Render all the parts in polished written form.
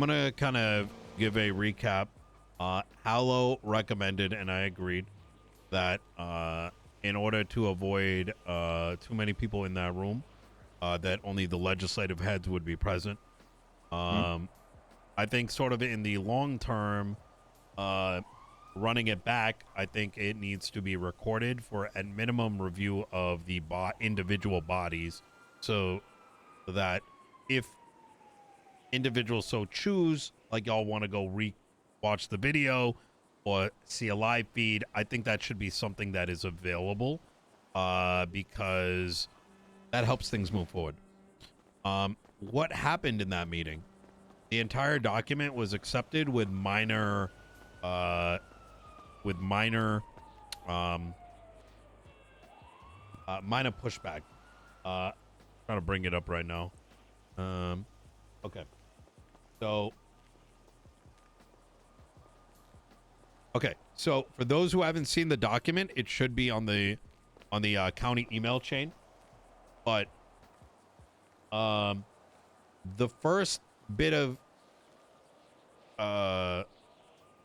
I'm gonna kind of give a recap. Hallow recommended, and I agreed, that in order to avoid too many people in that room, that only the legislative heads would be present. I think sort of in the long term, running it back, I think it needs to be recorded for at minimum review of the individual bodies, so that if individuals so choose, like y'all want to go watch the video or see a live feed, I think that should be something that is available, because that helps things move forward. What happened in that meeting? The entire document was accepted with minor pushback. Trying to bring it up right now. Okay. So for those who haven't seen the document, it should be on the county email chain. But the first bit of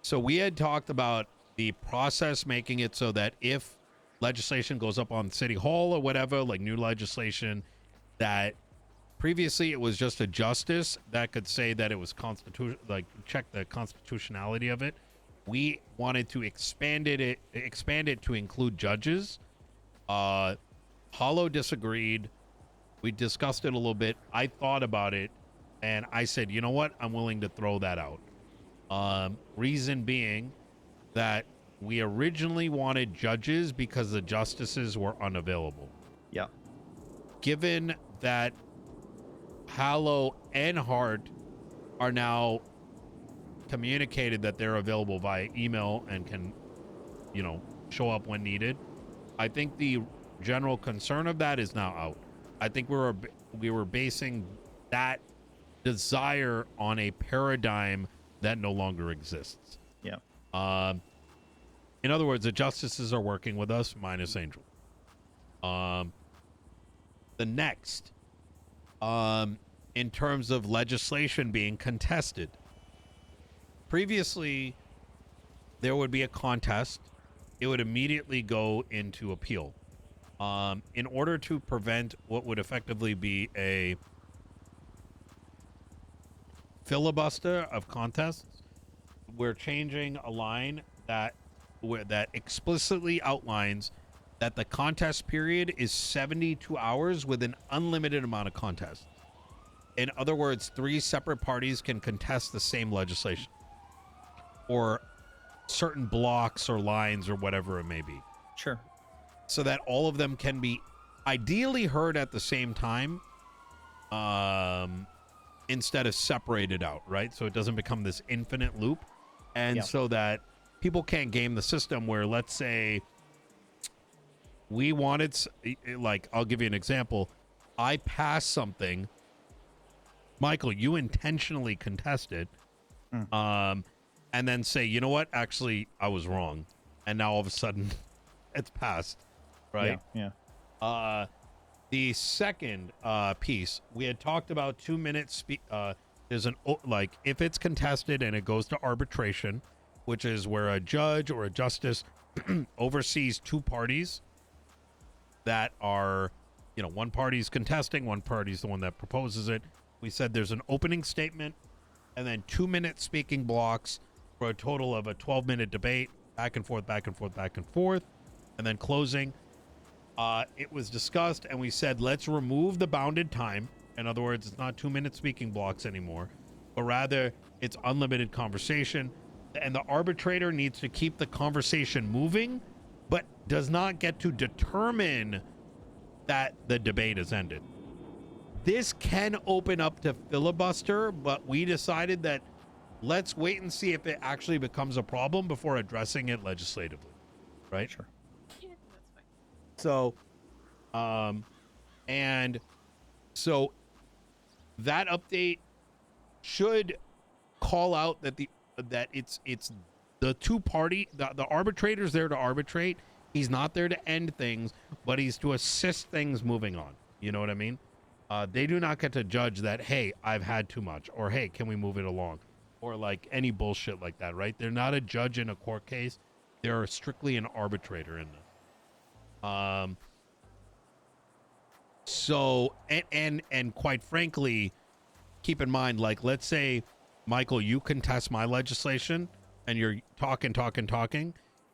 so we had talked about the process, making it so that if legislation goes up on City Hall or whatever, like new legislation, that previously it was just a justice that could say that it was like check the constitutionality of it. We wanted to expand it to include judges. Hollow disagreed. We discussed it a little bit. I thought about it, and I said, you know what? I'm willing to throw that out. Reason being that we originally wanted judges because the justices were unavailable. Yeah. Given that Hallow and Hart are now communicated that they're available via email and can, show up when needed, I think the general concern of that is now out. I think we were basing that desire on a paradigm that no longer exists. Yeah. In other words, the justices are working with us minus Angel. The next, in terms of legislation being contested, previously there would be a contest. It would immediately go into appeal. In order to prevent what would effectively be a filibuster of contests, we're changing a line that explicitly outlines that the contest period is 72 hours with an unlimited amount of contests. In other words, 3 separate parties can contest the same legislation or certain blocks or lines or whatever it may be. Sure. So that all of them can be ideally heard at the same time, instead of separated out, right? So it doesn't become this infinite loop. And so that people can't game the system where, let's say, we wanted, like, I'll give you an example. I passed something. Michael, you intentionally contested, and then say, you know what? Actually, I was wrong. And now all of a sudden it's passed, right? Yeah. The second piece, we had talked about 2 minutes. There's if it's contested and it goes to arbitration, which is where a judge or a justice oversees 2 parties that are, one party's contesting, one party's the one that proposes it. We said there's an opening statement and then 2-minute speaking blocks for a total of a 12-minute debate, back and forth, back and forth, back and forth, and then closing. It was discussed, and we said, let's remove the bounded time. In other words, it's not 2-minute speaking blocks anymore, but rather it's unlimited conversation. And the arbitrator needs to keep the conversation moving, but does not get to determine that the debate has ended. This can open up to filibuster, but we decided that let's wait and see if it actually becomes a problem before addressing it legislatively. Right? Sure. Yeah, that's fine. So, and so that update should call out that it's the 2-party, the arbitrator's there to arbitrate. He's not there to end things, but he's to assist things moving on. You know what I mean? They do not get to judge that, hey, I've had too much, or hey, can we move it along, or like any bullshit like that, right? They're not a judge in a court case. They're strictly an arbitrator in this. So, and quite frankly, keep in mind, like, let's say, Michael, you contest my legislation and you're talking.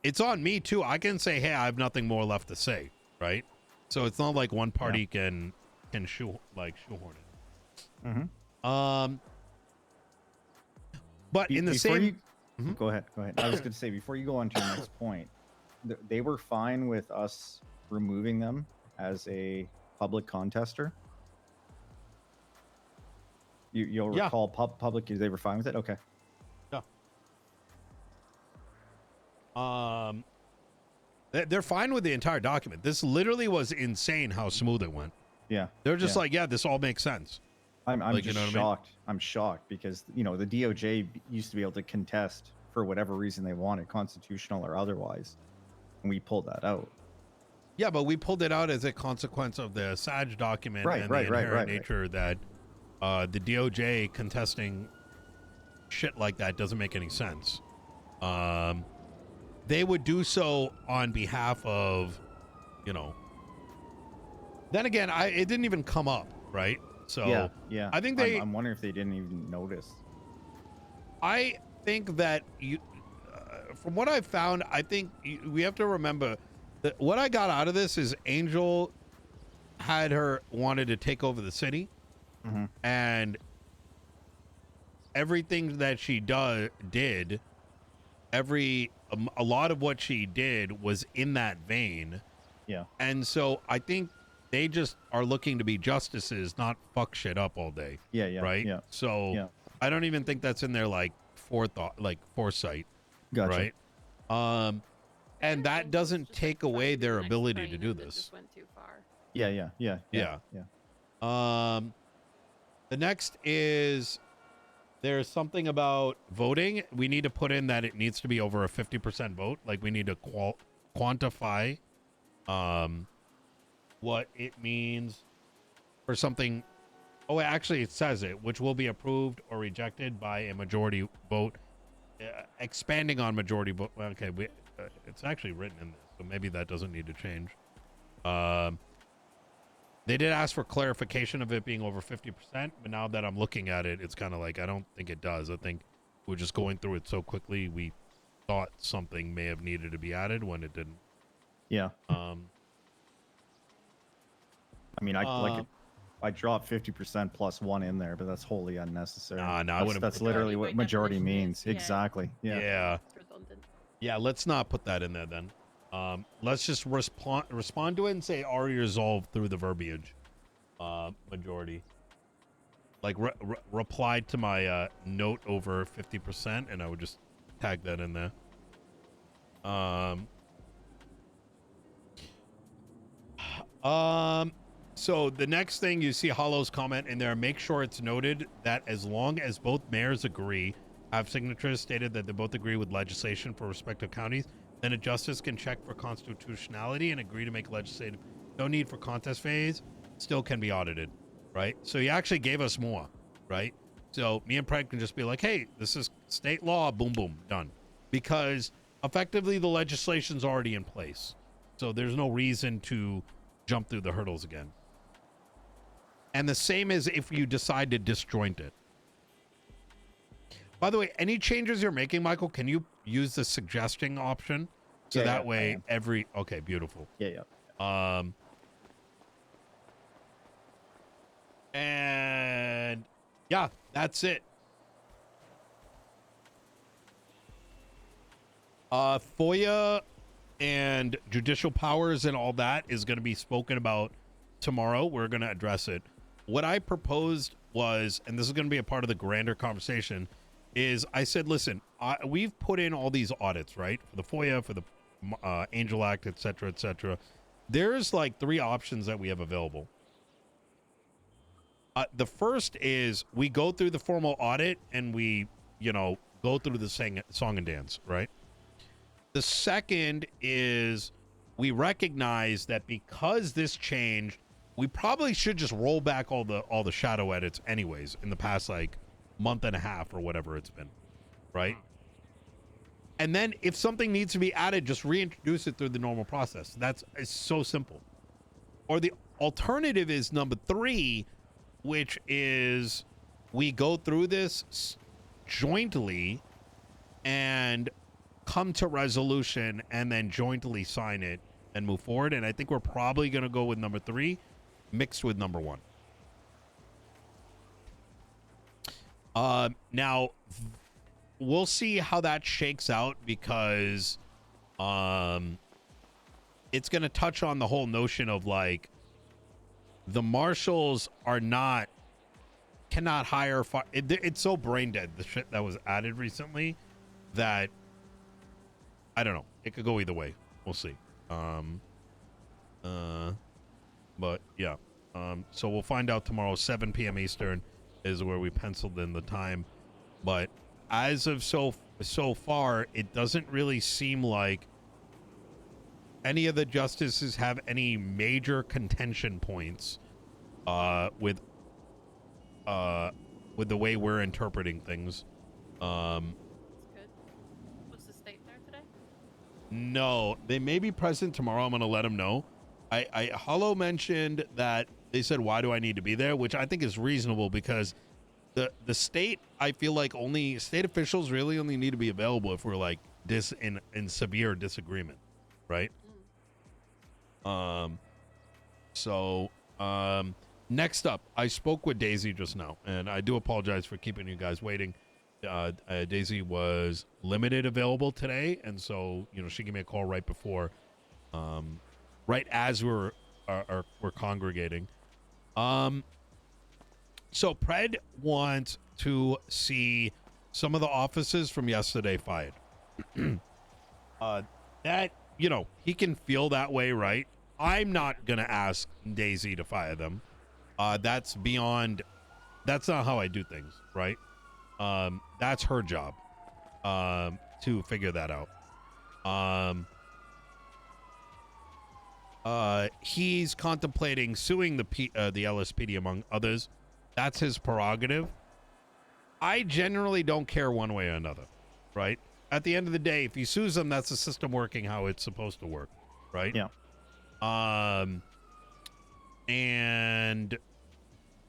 It's on me too. I can say, hey, I have nothing more left to say, right? So it's not like one party can shoehorn it. Mm-hmm. But in the same... Go ahead. I was going to say, before you go on to your next point, they were fine with us removing them as a public contester. You'll recall public, they were fine with it? Okay. Yeah. They're fine with the entire document. This literally was insane how smooth it went. Yeah. They're just like, yeah, this all makes sense. I'm like, just you know shocked. I mean? I'm shocked because, the DOJ used to be able to contest for whatever reason they wanted, constitutional or otherwise. And we pulled that out. Yeah, but we pulled it out as a consequence of the SAG document and the inherent nature that the DOJ contesting shit like that doesn't make any sense. They would do so on behalf of, Then again, it didn't even come up, right? So yeah. I think I'm wondering if they didn't even notice. I think that from what I've found, I think we have to remember that what I got out of this is Angel wanted to take over the city, and everything that she did, a lot of what she did was in that vein. Yeah. And so I think they just are looking to be justices, not fuck shit up all day. Yeah. Right? Yeah. So I don't even think that's in their foresight. Gotcha. Right? And that doesn't take away their ability to do this. Just went too far. Yeah. The next is there's something about voting. We need to put in that it needs to be over a 50% vote. Like we need to quantify what it means for something. Oh, actually, it says it, which will be approved or rejected by a majority vote. Expanding on majority vote. Okay, it's actually written in this, so maybe that doesn't need to change. They did ask for clarification of it being over 50%, but now that I'm looking at it, it's kind of like I don't think it does. I think we're just going through it so quickly. We thought something may have needed to be added when it didn't. Yeah. I mean, I dropped 50% plus one in there, but that's wholly unnecessary. That's literally what majority means. Yeah. Exactly. Yeah. Redundant. Yeah, let's not put that in there then. Let's just respond to it and say already resolved through the verbiage. Majority. Like replied to my note over 50%, and I would just tag that in there. So the next thing you see Hollow's comment in there, make sure it's noted that as long as both mayors have signatures stated that they both agree with legislation for respective counties, then a justice can check for constitutionality and agree to make legislative. No need for contest phase, still can be audited, right? So he actually gave us more, right? So me and Pred can just be like, hey, this is state law, boom, boom, done. Because effectively the legislation's already in place. So there's no reason to jump through the hurdles again. And the same as if you decide to disjoint it. By the way, any changes you're making, Michael, can you use the suggesting option? So that way okay, beautiful. Yeah. And yeah, that's it. FOIA and judicial powers and all that is going to be spoken about tomorrow. We're going to address it. What I proposed was, and this is going to be a part of the grander conversation, is I said, listen, we've put in all these audits, right? For the FOIA, for the Angel Act, et cetera. There's like 3 options that we have available. The first is we go through the formal audit and we, go through the song and dance, right? The second is we recognize that because this changed, we probably should just roll back all the shadow edits anyways in the past like month and a half or whatever it's been, right? And then if something needs to be added, just reintroduce it through the normal process. It's so simple. Or the alternative is number 3, which is we go through this jointly and come to resolution and then jointly sign it and move forward. And I think we're probably going to go with number 3 mixed with number 1. Now we'll see how that shakes out, because it's going to touch on the whole notion of like the marshals cannot hire it's so brain dead, the shit that was added recently, that I don't know, it could go either way. We'll see. But yeah, so we'll find out tomorrow. 7 p.m. Eastern is where we penciled in the time, but as of so far, it doesn't really seem like any of the justices have any major contention points with the way we're interpreting things. That's good. Was the state there today? No, they may be present tomorrow. I'm going to let them know. Hollow mentioned that they said, why do I need to be there? Which I think is reasonable, because the state, I feel like only state officials really only need to be available if we're like in severe disagreement, right? Next up, I spoke with Daisy just now, and I do apologize for keeping you guys waiting. Daisy was limited available today, and so she gave me a call right before, right as we're congregating. So Pred wants to see some of the offices from yesterday fired. That he can feel that way, right? I'm not gonna ask Daisy to fire them. That's not how I do things, right? That's her job to figure that out. He's contemplating suing the LSPD, among others. That's his prerogative. I generally don't care one way or another, right? At the end of the day, if he sues them, that's the system working how it's supposed to work, right? Yeah. And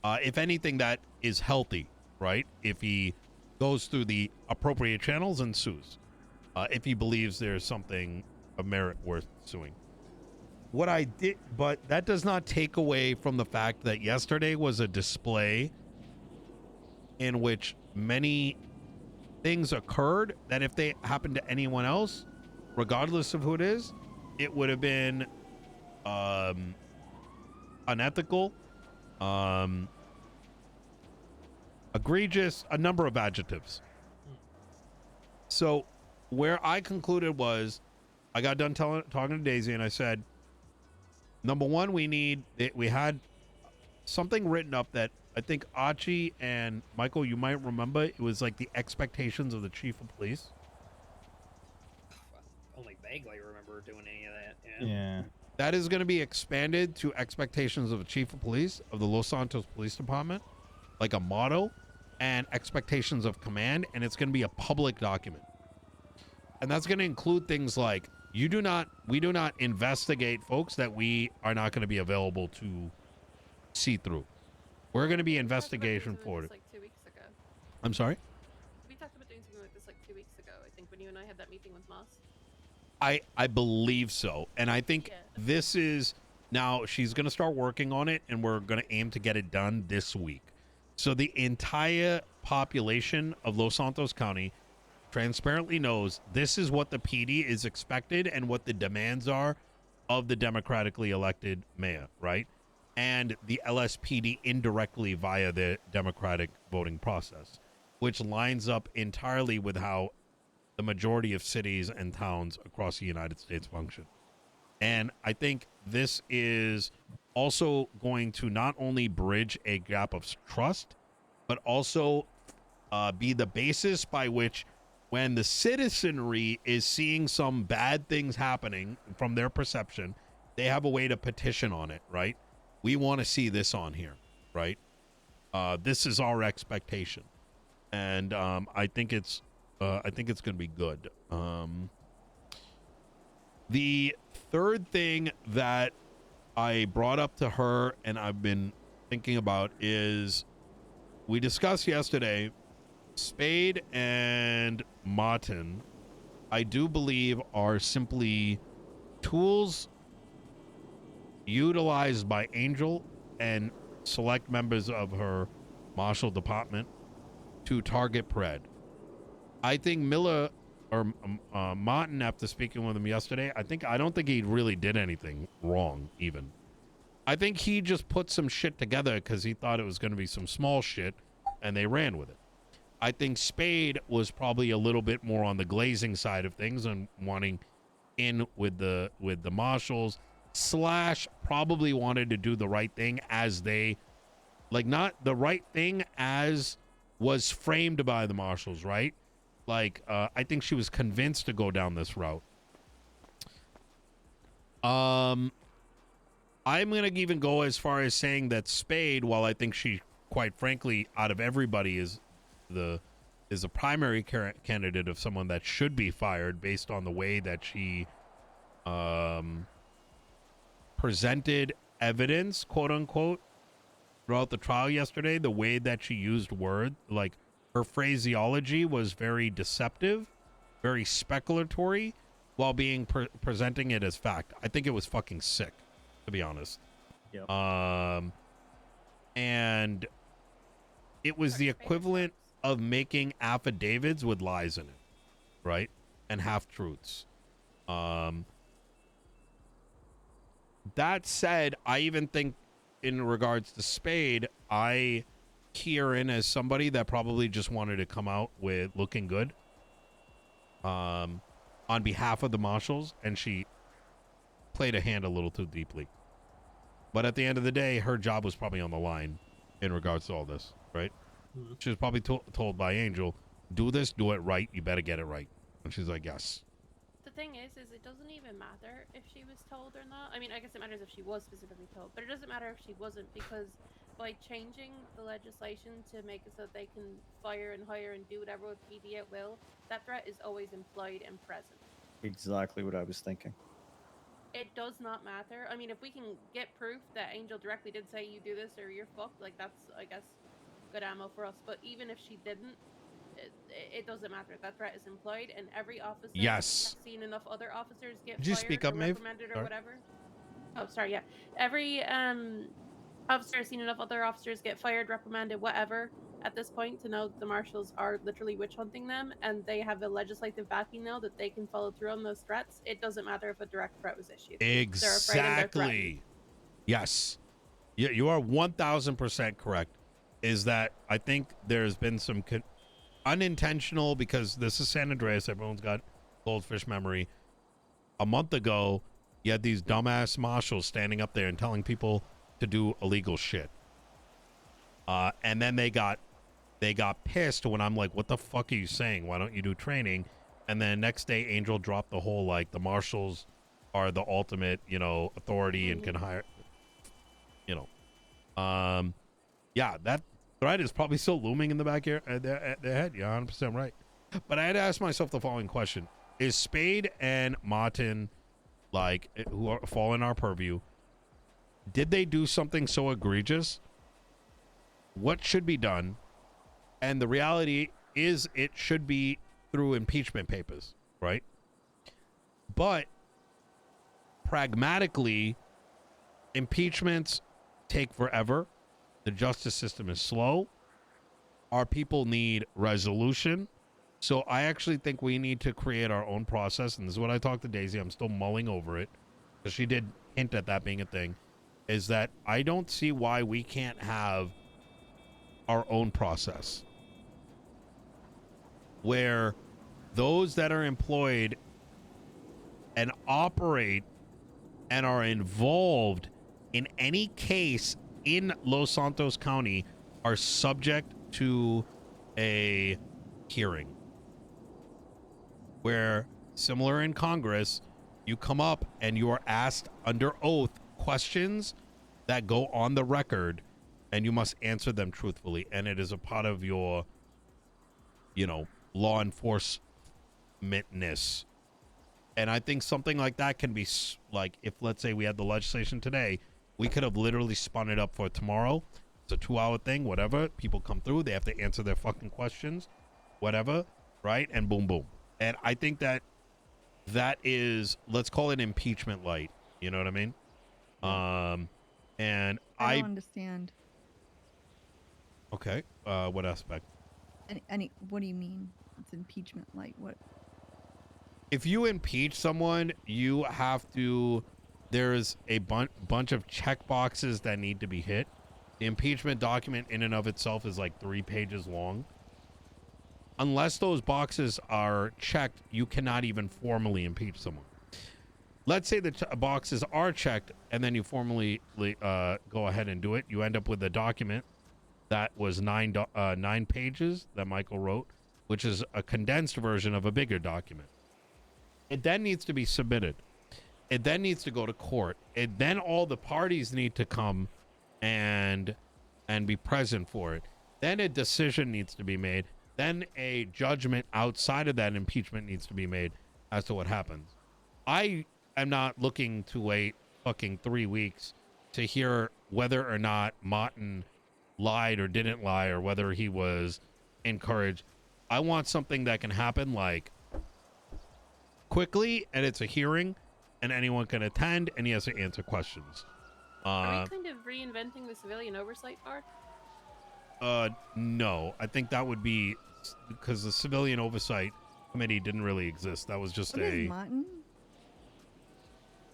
if anything, that is healthy, right? If he goes through the appropriate channels and sues, if he believes there's something of merit worth suing. What I did, but that does not take away from the fact that yesterday was a display in which many things occurred that if they happened to anyone else, regardless of who it is, it would have been unethical, egregious, a number of adjectives. So where I concluded was, I got done talking to Daisy, and I said, number one, we had something written up that I think Archie and Michael, you might remember. It was like the expectations of the chief of police. Only vaguely remember doing any of that. Yeah. That is going to be expanded to expectations of the chief of police of the Los Santos Police Department, like a motto, and expectations of command, and it's going to be a public document. And that's going to include things like we do not investigate folks that we are not going to be available to see through. We're going to be investigation for it. Like 2 weeks ago. I'm sorry? We talked about doing something like this like 2 weeks ago, I think, when you and I had that meeting with Moss. I believe so. And I think this is, now she's going to start working on it, and we're going to aim to get it done this week. So the entire population of Los Santos County transparently knows this is what the PD is expected and what the demands are of the democratically elected mayor, right? And the LSPD indirectly via the democratic voting process, which lines up entirely with how the majority of cities and towns across the United States function. And I think this is also going to not only bridge a gap of trust, but also be the basis by which, when the citizenry is seeing some bad things happening from their perception, they have a way to petition on it, right? we want to see this on here, right? This is our expectation, and I think it's going to be good. The third thing that I brought up to her and I've been thinking about is we discussed yesterday Spade and Martin, I do believe, are simply tools utilized by Angel and select members of her marshal department to target Pred. I think Miller or Martin, after speaking with him yesterday, I don't think he really did anything wrong even. I think he just put some shit together because he thought it was going to be some small shit and they ran with it. I think Spade was probably a little bit more on the glazing side of things and wanting in with the marshals / probably wanted to do the right thing as they, like, not the right thing as was framed by the marshals, right? Like, I think she was convinced to go down this route. I'm going to even go as far as saying that Spade, while I think she, quite frankly, out of everybody is a primary candidate of someone that should be fired based on the way that she presented evidence, quote unquote, throughout the trial yesterday. The way that she used words, like her phraseology was very deceptive, very speculatory, while being presenting it as fact. I think it was fucking sick, to be honest. Yep. And it was the equivalent of making affidavits with lies in it, right? And half-truths. That said, I even think in regards to Spade, I key her in as somebody that probably just wanted to come out with looking good on behalf of the marshals, and she played a hand a little too deeply. But at the end of the day, her job was probably on the line in regards to all this, right? Mhm. She was probably told by Angel, do this, do it right, you better get it right. And she's like, yes. The thing is it doesn't even matter if she was told or not. I mean, I guess it matters if she was specifically told, but it doesn't matter if she wasn't, because by changing the legislation to make it so that they can fire and hire and do whatever with PD at will, that threat is always implied and present. Exactly what I was thinking. It does not matter. I mean, if we can get proof that Angel directly did say you do this or you're fucked, like, that's, I guess, good ammo for us. But even if she didn't, it doesn't matter. That threat is implied, and every officer Yes. has seen enough other officers get Did you fired speak or up, Maeve? reprimanded or Sorry. whatever. Oh, sorry, yeah. Every officer has seen enough other officers get fired, reprimanded, whatever, at this point to know that the marshals are literally witch hunting them, and they have a legislative backing now that they can follow through on those threats. It doesn't matter if a direct threat was issued. They're afraid and they're threatened. Exactly. Yes. You are 1000% correct. Is that I think there's been some unintentional, because this is San Andreas, everyone's got goldfish memory. A month ago, you had these dumbass marshals standing up there and telling people to do illegal shit. And then they got pissed when I'm like, what the fuck are you saying? Why don't you do training? And then next day, Angel dropped the whole, like, the marshals are the ultimate, authority and can hire, yeah, that threat is probably still looming in the back here at their head. You're 100% right. But I had to ask myself the following question. Is Spade and Martin, like, who fall in our purview, did they do something so egregious? What should be done? And the reality is it should be through impeachment papers, right? But pragmatically, impeachments take forever. The justice system is slow. Our people need resolution. So I actually think we need to create our own process. And this is what I talked to Daisy. I'm still mulling over it, because she did hint at that being a thing, is that I don't see why we can't have our own process where those that are employed and operate and are involved in any case in Los Santos County are subject to a hearing where, similar in Congress, you come up and you are asked under oath questions that go on the record, and you must answer them truthfully. And it is a part of your, law enforcementness. And I think something like that can be like, if let's say we had the legislation today, we could have literally spun it up for tomorrow. It's a 2-hour thing, whatever. People come through, they have to answer their fucking questions, whatever, right? And boom, boom. And I think that is, let's call it impeachment light. You know what I mean? And I don't understand. Okay. What aspect? What do you mean? It's impeachment light. What? If you impeach someone, you have to. There's a bunch of check boxes that need to be hit. The impeachment document in and of itself is like 3 pages long. Unless those boxes are checked, you cannot even formally impeach someone. Let's say the boxes are checked, and then you formally go ahead and do it. You end up with a document that was 9 pages that Michael wrote, which is a condensed version of a bigger document. It then needs to be submitted. It then needs to go to court. Then all the parties need to come and be present for it. Then a decision needs to be made. Then a judgment outside of that impeachment needs to be made as to what happens. I am not looking to wait fucking 3 weeks to hear whether or not Martin lied or didn't lie, or whether he was encouraged. I want something that can happen like quickly, and it's a hearing, and anyone can attend, and he has to answer questions. Are we kind of reinventing the civilian oversight part? No, I think that would be because the civilian oversight committee didn't really exist. That was just What is Martin?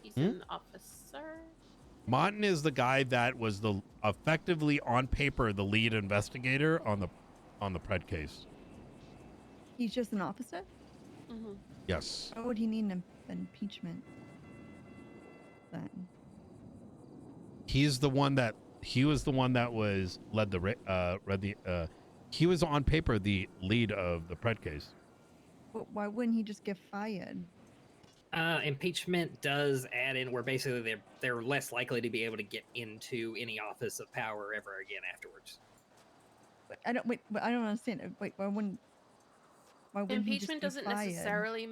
He's an officer. Martin is the guy that was effectively on paper the lead investigator on the Pred case. He's just an officer? Mm-hmm. Yes. Why would he need an impeachment then? He was the one that he was on paper the lead of the Pred case. But why wouldn't he just get fired? Impeachment does add in where basically they're less likely to be able to get into any office of power ever again afterwards. But I don't understand. Wait, why wouldn't Impeachment doesn't he just be necessarily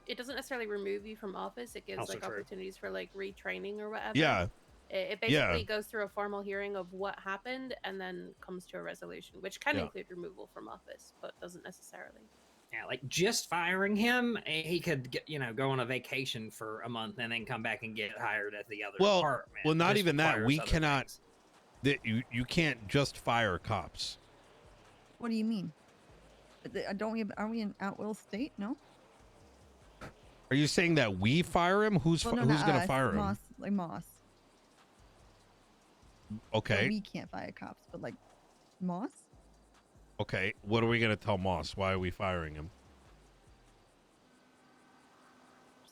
it doesn't necessarily remove you from office. It gives Also like true. opportunities for like retraining or whatever. Yeah. It basically goes through a formal hearing of what happened and then comes to a resolution, which can include removal from office, but doesn't necessarily. Yeah, like just firing him, he could get, go on a vacation for a month and then come back and get hired at the other department. Well, not This even that. requires We other cannot. things. You can't just fire cops. What do you mean? Are we in at-will state? No. Are you saying that we fire him? Who's going to fire him? Moss, like Moss. Okay. So we can't fire cops, but like Moss. Okay. What are we going to tell Moss? Why are we firing him?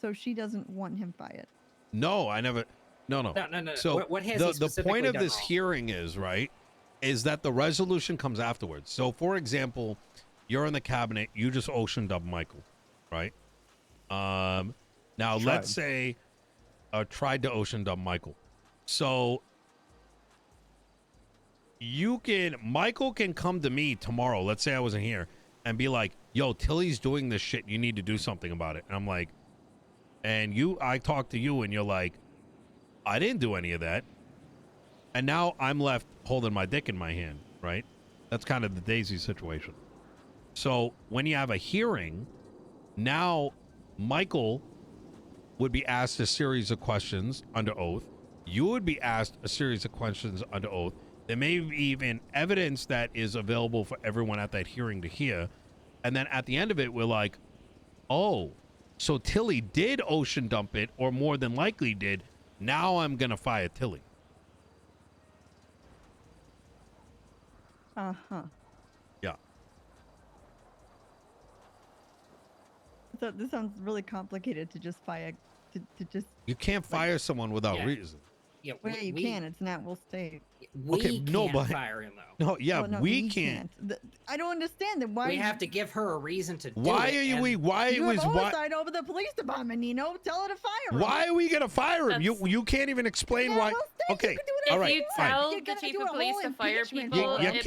So she doesn't want him fired. No, I never. No. No. So what has the point of this wrong? hearing is that the resolution comes afterwards. So, for example, you're in the cabinet. You just ocean dump Michael, right? Now let's say tried to ocean dump Michael. So Michael can come to me tomorrow. Let's say I wasn't here and be like, yo, Tilly's doing this shit. You need to do something about it. And I'm like, I talk to you and you're like, I didn't do any of that. And now I'm left holding my dick in my hand, right? That's kind of the Daisy situation. So when you have a hearing, now Michael would be asked a series of questions under oath. You would be asked a series of questions under oath. There may be even evidence that is available for everyone at that hearing to hear. And then at the end of it, we're like, oh, so Tilly did ocean dump it, or more than likely did. Now I'm going to fire Tilly. Uh-huh. Yeah. So this sounds really complicated to just fire. To just. You can't fire someone without reason. Yeah, Well, you can. It's an at-will state. We Okay, can't no, but- fire him though. No, yeah, Well, no, we he can't. I don't understand that. Why We have to give her a reason to do Why it. are you? and Why you was have why? oversight over the police department, Nino. Tell her to fire him. Why are we gonna fire him? That's- You can't even explain Yeah, why. well, Stacey, Okay, you can do all If right, you fine. tell You're the gonna chief do of a police whole to fire impeachment people, Yeah,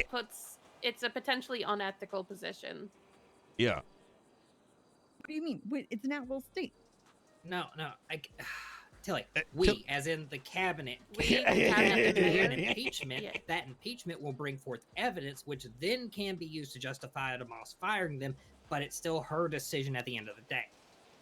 it's a potentially unethical position. Yeah. What do you mean? Wait, it's an at-will state. No, Tilly, Til- we, as in the cabinet, We, Yeah, the yeah, cabinet, yeah, the do mayor, an impeachment. Yeah. That impeachment will bring forth evidence, which then can be used to justify Moss firing them. But it's still her decision at the end of the day.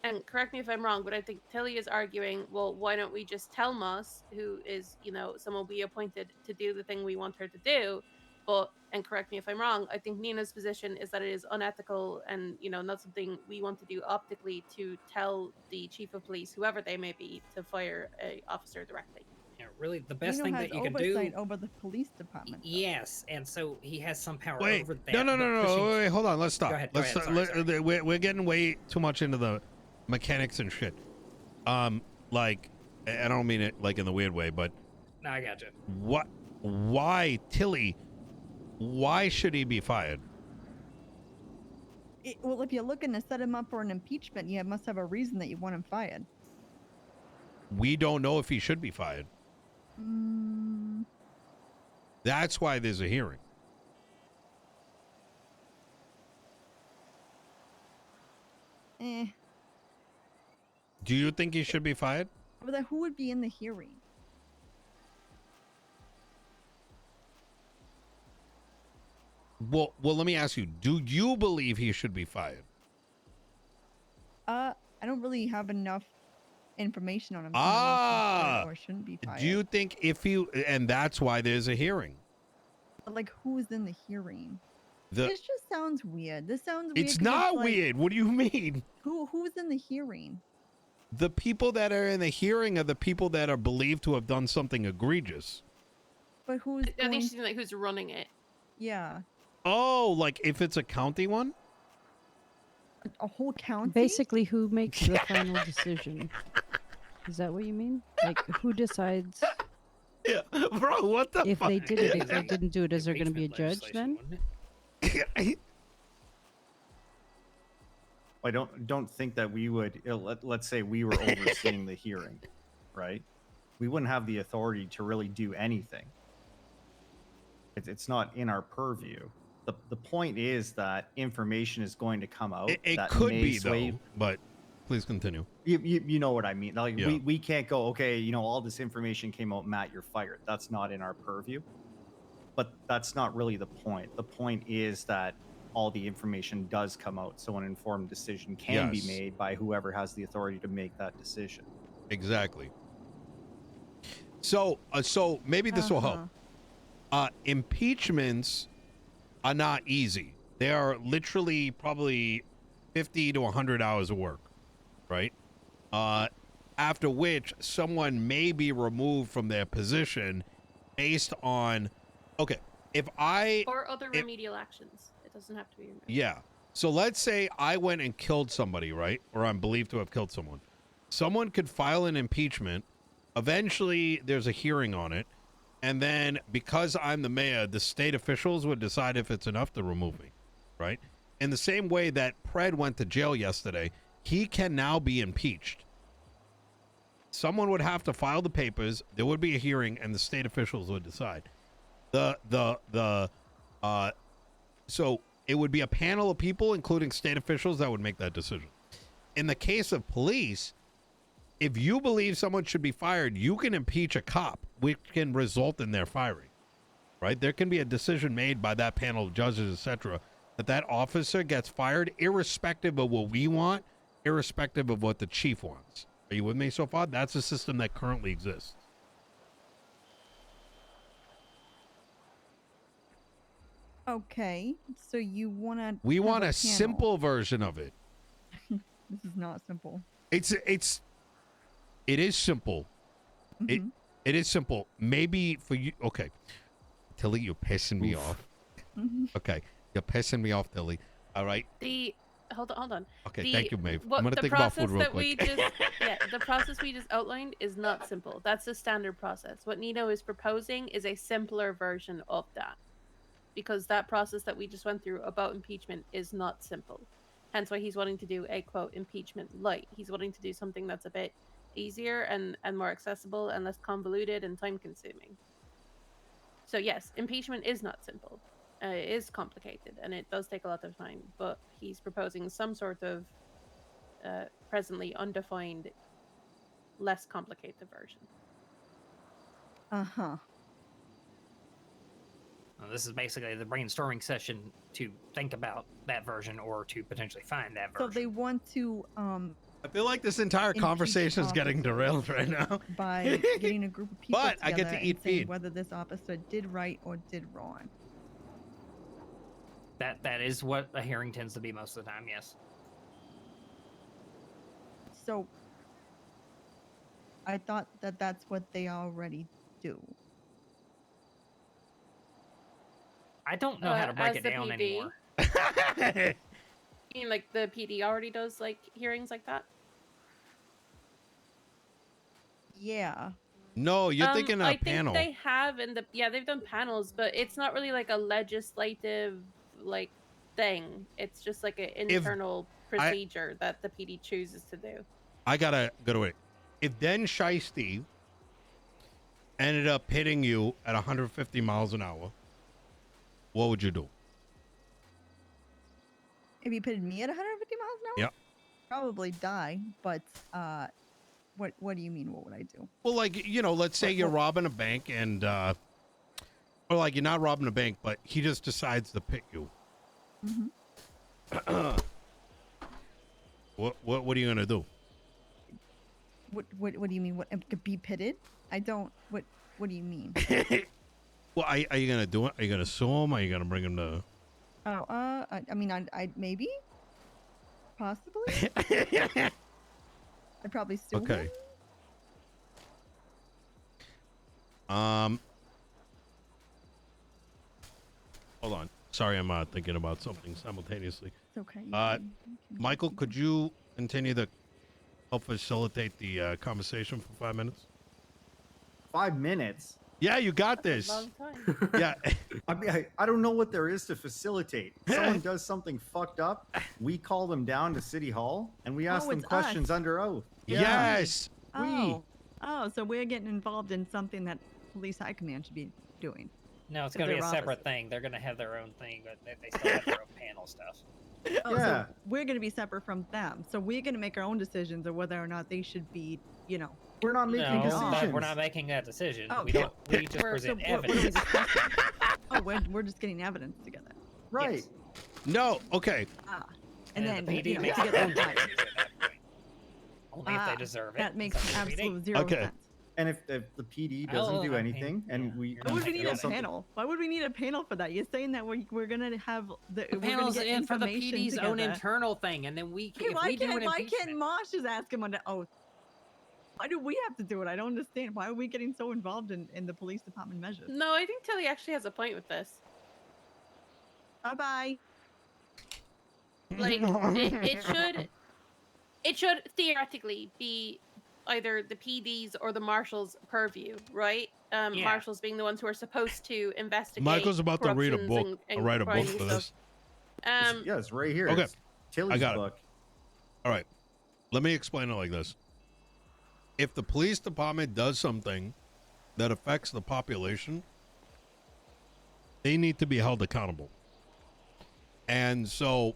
And correct me if I'm wrong, but I think Tilly is arguing, well, why don't we just tell Moss, who is, someone we appointed to do the thing we want her to do? But, and correct me if I'm wrong, I think Nina's position is that it is unethical and, not something we want to do optically to tell the chief of police, whoever they may be, to fire a officer directly. Yeah, really, the best Nino thing has that you can oversight do. over the police department. though. Yes, and so he has some power Wait, over that. no, but pushing- wait, hold on. Let's stop. Go ahead, Let's sorry, sorry. We're getting way too much into the mechanics and shit. Like, I don't mean it like in the weird way, but No, I got you. why, Tilly? Why should he be fired? Well, if you're looking to set him up for an impeachment, you must have a reason that you want him fired. We don't know if he should be fired. Mm, That's why there's a hearing. eh. Do you think he should be fired? But then who would be in the hearing? Well, let me ask you. Do you believe he should be fired? I don't really have enough information on him. to know if Ah, he should or shouldn't be fired. Do you think if you, and that's why there's a hearing. But, like, who's in the hearing? The This just sounds weird. This sounds weird. It's 'cause not like, weird. What do you mean? Who's in the hearing? The people that are in the hearing are the people that are believed to have done something egregious. But who's I going? think she's like, who's running it? Yeah, Oh, like if it's a county one? a whole county. Basically, who makes the final decision? Is that what you mean? Like, who decides Yeah, bro, what the if fuck? they did it? If they didn't do it, is there going to be a Impeachment judge then? legislation, wouldn't it? I don't think that we would. Let's say we were overseeing the hearing, right? We wouldn't have the authority to really do anything. It's not in our purview. The point is that information is going to come out. It that could may be sway- though, but please continue. You know what I mean. Like Yeah. we can't go, okay, all this information came out, Matt, you're fired. That's not in our purview. But that's not really the point. The point is that all the information does come out, so an informed decision can be Yes. made by whoever has the authority to make that decision. Exactly. So maybe this will help. Impeachments are not easy. They are literally probably 50 to 100 hours of work, right? After which someone may be removed from their position based on, okay, Or other remedial actions. It doesn't have to be remedial. yeah. So let's say I went and killed somebody, right? Or I'm believed to have killed someone. Someone could file an impeachment. Eventually, there's a hearing on it. And then because I'm the mayor, the state officials would decide if it's enough to remove me, right? In the same way that Pred went to jail yesterday, he can now be impeached. Someone would have to file the papers. There would be a hearing, and the state officials would decide. So it would be a panel of people, including state officials, that would make that decision. In the case of police, if you believe someone should be fired, you can impeach a cop, which can result in their firing, right? There can be a decision made by that panel of judges, etc., that officer gets fired, irrespective of what we want, irrespective of what the chief wants. Are you with me so far? That's a system that currently exists. Okay, so you want to? We want a simple version of it. This is not simple. It is simple. Mhm. It is simple. Maybe for you. Okay, Tilly, you're pissing me off. Mhm. Okay, you're pissing me off, Tilly. All right. hold on. Okay, thank you, Maeve. What, I'm gonna the think about process food real that quick. we just the process we just outlined is not simple. That's the standard process. What Nino is proposing is a simpler version of that, because that process that we just went through about impeachment is not simple. Hence why he's wanting to do a quote impeachment light. He's wanting to do something that's a bit easier and more accessible and less convoluted and time consuming. So yes, impeachment is not simple. It is complicated and it does take a lot of time, but he's proposing some sort of presently undefined, less complicated version. Uh-huh. Well, this is basically the brainstorming session to think about that version or to potentially find that version. So they want to I feel like this entire impeach conversation is getting officers derailed right now. by getting a group of people But I get together to and eat saying feed. whether this officer did right or did wrong. That is what a hearing tends to be most of the time, yes. So I thought that that's what they already do. I don't know how to break as it the down PD? anymore. You mean like the PD already does like hearings like that? Yeah. No, you're thinking of I a panel. think they have they've done panels, but it's not really like a legislative like thing. It's just like an internal procedure that the PD chooses to do. I gotta go to it. If Den Shiesty ended up hitting you at 150 miles an hour, what would you do? If you pitted me at 150 miles an hour? Yep. Probably die, but what do you mean what would I do? Well, like, you know, let's say you're robbing a bank and or like you're not robbing a bank, but he just decides to pit you. Mm-hmm. What are you gonna do? What do you mean? What be pitted? I don't. What do you mean? Well, are you gonna do it? Are you gonna sue him? Are you gonna bring him to? Oh, I mean, I maybe, possibly. I'd probably sue Okay. him. Hold on. Sorry, I'm thinking about something simultaneously. It's okay. Michael, could you continue to help facilitate the conversation for 5 minutes? 5 minutes. Yeah, you got That's this. a long time. Yeah. I mean, I don't know what there is to facilitate. Someone does something fucked up, we call them down to City Hall, and we ask them it's questions us. under oath. Yes. Oh, so we're getting involved in something that police high command should be doing. No, it's If going to be they're a separate officers. thing. They're going to have their own thing, but they still have their own panel stuff. Oh, Yeah. so we're going to be separate from them. So we're going to make our own decisions of whether or not they should be, We're not making No, decisions. but we're not making that decision. Oh, We don't. We just We're- present what are we evidence. discussing? Oh, we're just getting evidence together. Right. Yes. No. Okay. And the then PD makes to their get own them decisions at that point. Only if they Ah, deserve it. that makes It's up to the PD. absolute zero Okay. sense. And if the PD Oh, doesn't do okay. anything, and Yeah, we you're Why not would we making need a that something. panel? Why would we need a panel for that? You're saying that we're gonna have The we're gonna panel's get in for the information PD's own together. internal thing, and then we Okay, if we do an why impeachment. can't Mosh just ask him under oath? Why do we have to do it? I don't understand. Why are we getting so involved in the police department measures? No, I think Tilly actually has a point with this. Bye bye. Like it should theoretically be either the PD's or the marshals' purview, right? Yeah. Marshals being the ones who are supposed to investigate. Michael's about to read a corruptions book. and I'll write a book crimes for and this. stuff. yeah, it's right here. Okay. It's Tilly's got it. book. All right. Let me explain it like this. If the police department does something that affects the population, they need to be held accountable. And so,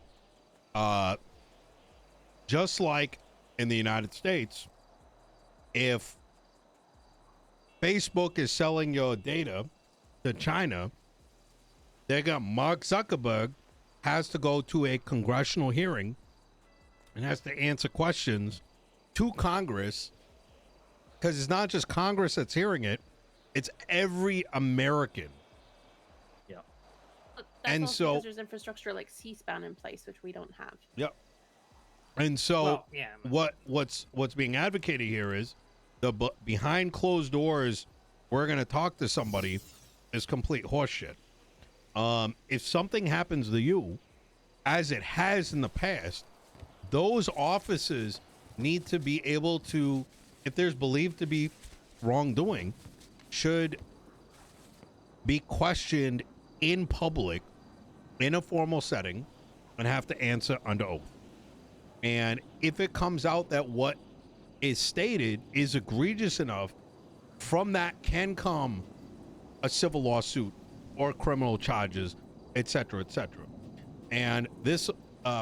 just like in the United States, if Facebook is selling your data to China, they got Mark Zuckerberg has to go to a congressional hearing and has to answer questions to Congress, because it's not just Congress that's hearing it, it's every American. But And also so- because there's infrastructure like C-SPAN in place, which we don't have. Yep. And so Well, yeah. what's being advocated here is behind closed doors, we're going to talk to somebody, is complete horseshit. If something happens to you, as it has in the past, those offices need to be able to, if there's believed to be wrongdoing, should be questioned in public in a formal setting and have to answer under oath. And if it comes out that what is stated is egregious enough, from that can come a civil lawsuit or criminal charges, etc., etc. And this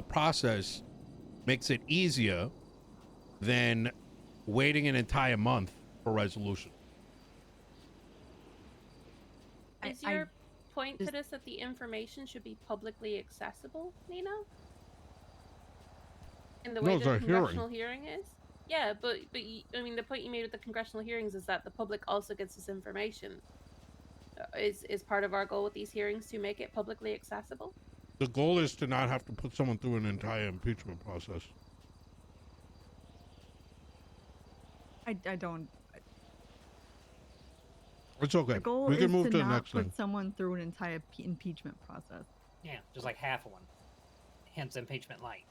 process makes it easier than waiting an entire month for resolution. Is your point to this that the information should be publicly accessible, Nino? In the way No, that it's the a hearing. congressional hearing is? Yeah, but I mean, the point you made with the congressional hearings is that the public also gets this information. Is part of our goal with these hearings to make it publicly accessible? The goal is to not have to put someone through an entire impeachment process. I don't. It's okay. The goal We is can move to the not next put thing. someone through an entire impeachment process. Yeah, just like half of one. Hence impeachment light.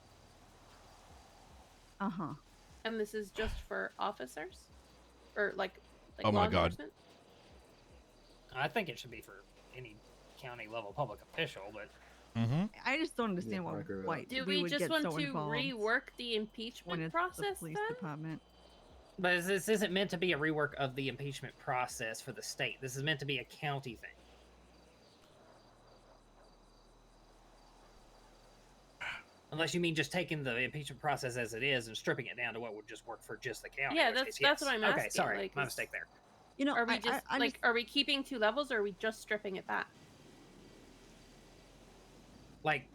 Uh-huh. And this is just for officers? Or like Oh law my God. enforcement? I think it should be for any county level public official, but I just don't understand Yeah, I agree with why that. Do we we would just get want so to involved rework the when impeachment it's process the police then? department. this isn't meant to be a rework of the impeachment process for the state. This is meant to be a county thing. Unless you mean just taking the impeachment process as it is and stripping it down to what would just work for just the county. Yeah, in which that's case, what I'm yes. Okay, asking, sorry, like, my is- mistake there. You know, Are we just I like are we keeping 2 levels or are we just stripping it back? Like,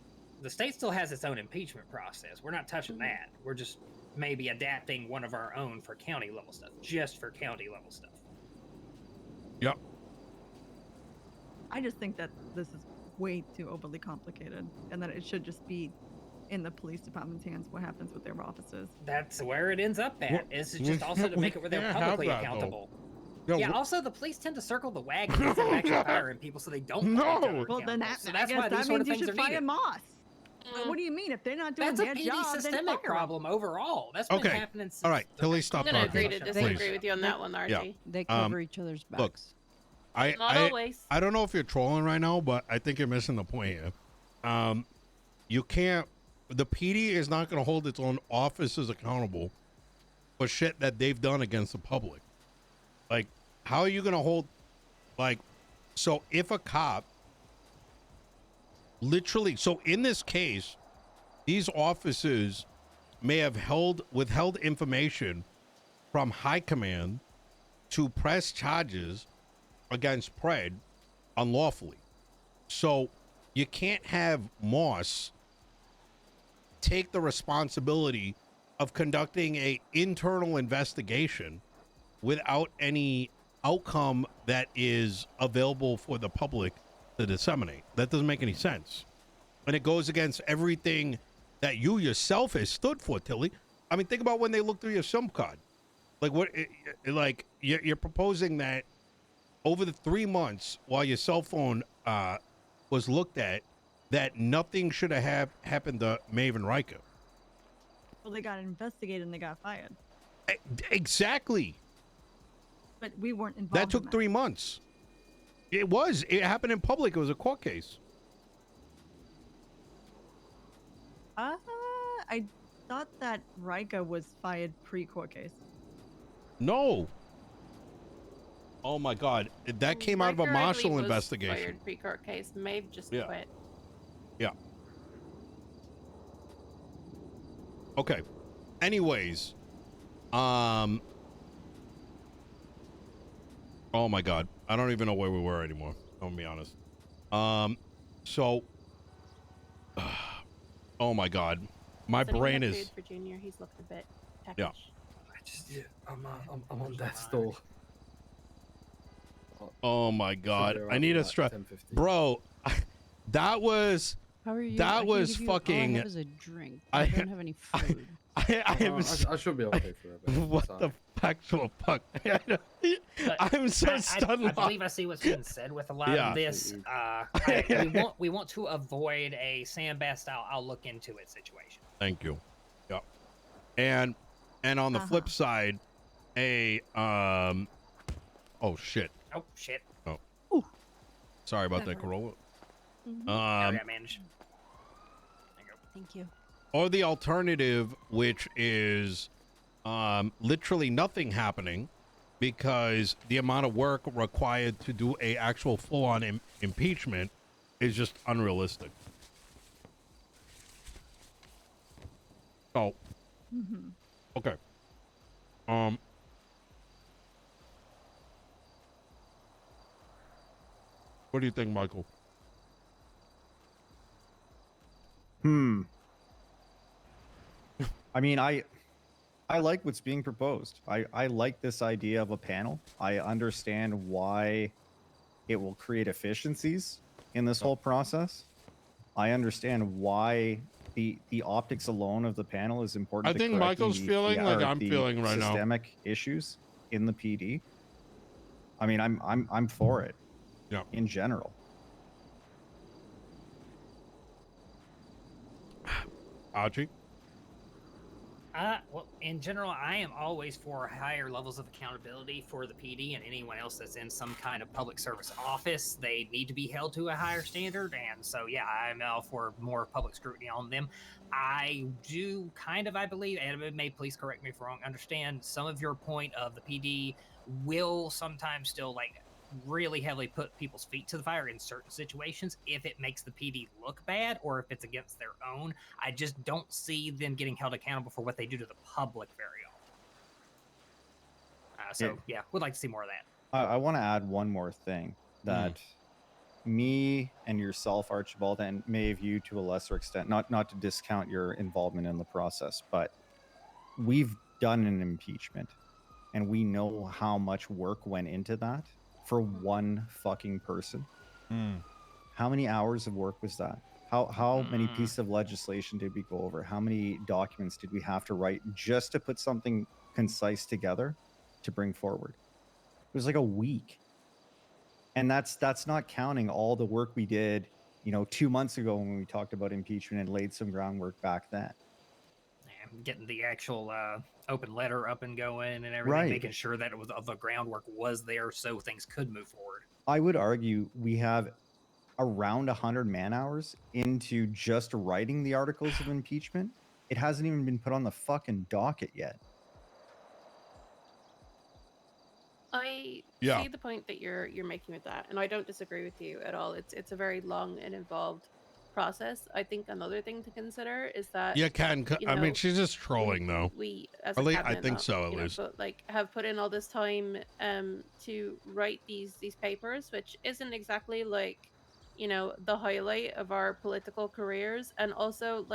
the state still has its own impeachment process. We're not touching that. We're just maybe adapting one of our own for county level stuff, just for county level stuff. Yep. I just think that this is way too overly complicated, and that it should just be in the police department's hands what happens with their offices. That's where it ends up at. Well, Is we just also to can't- make it where we they're can't have publicly that, though. accountable. No, Yeah, wh- also the police tend to circle the wagon instead of actually firing people, so they don't. No! hold each other Well, then accountable. that, so I that's guess why these that sort of means you things should are fire needed. Moss. What do you mean? If they're not doing That's a their PD job, then systemic fire 'em. problem overall. That's been Okay. happening since. All right, the Tilly, stop I'm gonna talking. agree to Please. disagree with you on that one, RG. Yeah. They cover each other's backs. look, I Not I, always. I don't know if you're trolling right now, but I think you're missing the point here. You can't. The PD is not going to hold its own officers accountable for shit that they've done against the public. Like, how are you going to hold? Like, so if a cop literally, so in this case, these officers may have withheld information from high command to press charges against Pred unlawfully. So you can't have Moss take the responsibility of conducting a internal investigation without any outcome that is available for the public to disseminate. That doesn't make any sense. And it goes against everything that you yourself has stood for, Tilly. I mean, think about when they look through your SIM card. Like, what? Like, you're proposing that over the 3 months while your cell phone was looked at, that nothing should have happened to Maven Riker. Well, they got investigated and they got fired. Exactly. But we weren't involved. That took 3 months. It happened in public. It was a court case. I thought that Rika was fired pre-court case. No. Oh my God. That came out of a Riker, I marshal believe, was investigation. Fired pre-court case. Maeve just Yeah. quit. Yeah. Okay. Anyways, oh my God, I don't even know where we were anymore. I'm gonna be honest. So, oh my God, my Sitting brain in the is. food for Junior. He's looked a bit peckish. Yeah. I'm on death's door. Oh my God, I need a stress, 10:15. bro. That was. How are you? That I can was give you, all fucking- I have is a drink. I don't have any food. I am. I should be okay for a bit. What It's the actual fuck? I'm so stunned. I believe I see what's being said with a lot Yeah. of this. We want to avoid a Sam Best I'll look into it situation. Thank you. Yep. And on the flip side, a oh shit. Oh shit. Sorry about that, Never. Corolla. I got managed. Thank you. Or the alternative, which is literally nothing happening because the amount of work required to do a actual full-on impeachment is just unrealistic. Oh, okay. What do you think, Michael? I mean, I like what's being proposed. I like this idea of a panel. I understand why it will create efficiencies in this whole process. I understand why the optics alone of the panel is important. I think Michael's feeling like I'm feeling right now. Systemic issues in the PD. I mean, I'm for it. Yeah. In general. Archie? Well, in general, I am always for higher levels of accountability for the PD and anyone else that's in some kind of public service office. They need to be held to a higher standard, and so yeah, I'm all for more public scrutiny on them. I do kind of, I believe, and may please correct me if I'm wrong, understand some of your point of the PD will sometimes still really heavily put people's feet to the fire in certain situations if it makes the PD look bad or if it's against their own. I just don't see them getting held accountable for what they do to the public very often. Yeah, would like to see more of that. I want to add one more thing that me and yourself, Archibald, and may of you to a lesser extent, not to discount your involvement in the process, but we've done an impeachment and we know how much work went into that for one fucking person. How many hours of work was that? How many pieces of legislation did we go over? How many documents did we have to write just to put something concise together to bring forward? It was like a week. And that's not counting all the work we did, 2 months ago when we talked about impeachment and laid some groundwork back then. Getting the actual open letter up and going and everything, making sure that the groundwork was there so things could move forward. I would argue we have around 100 man hours into just writing the articles of impeachment. It hasn't even been put on the fucking docket yet. I see the point that you're making with that, and I don't disagree with you at all. It's a very long and involved process. I think another thing to consider is that I mean, she's just trolling though. We as really, a cabinet, I think so at least. but have put in all this time to write these papers, which isn't exactly the highlight of our political careers. And also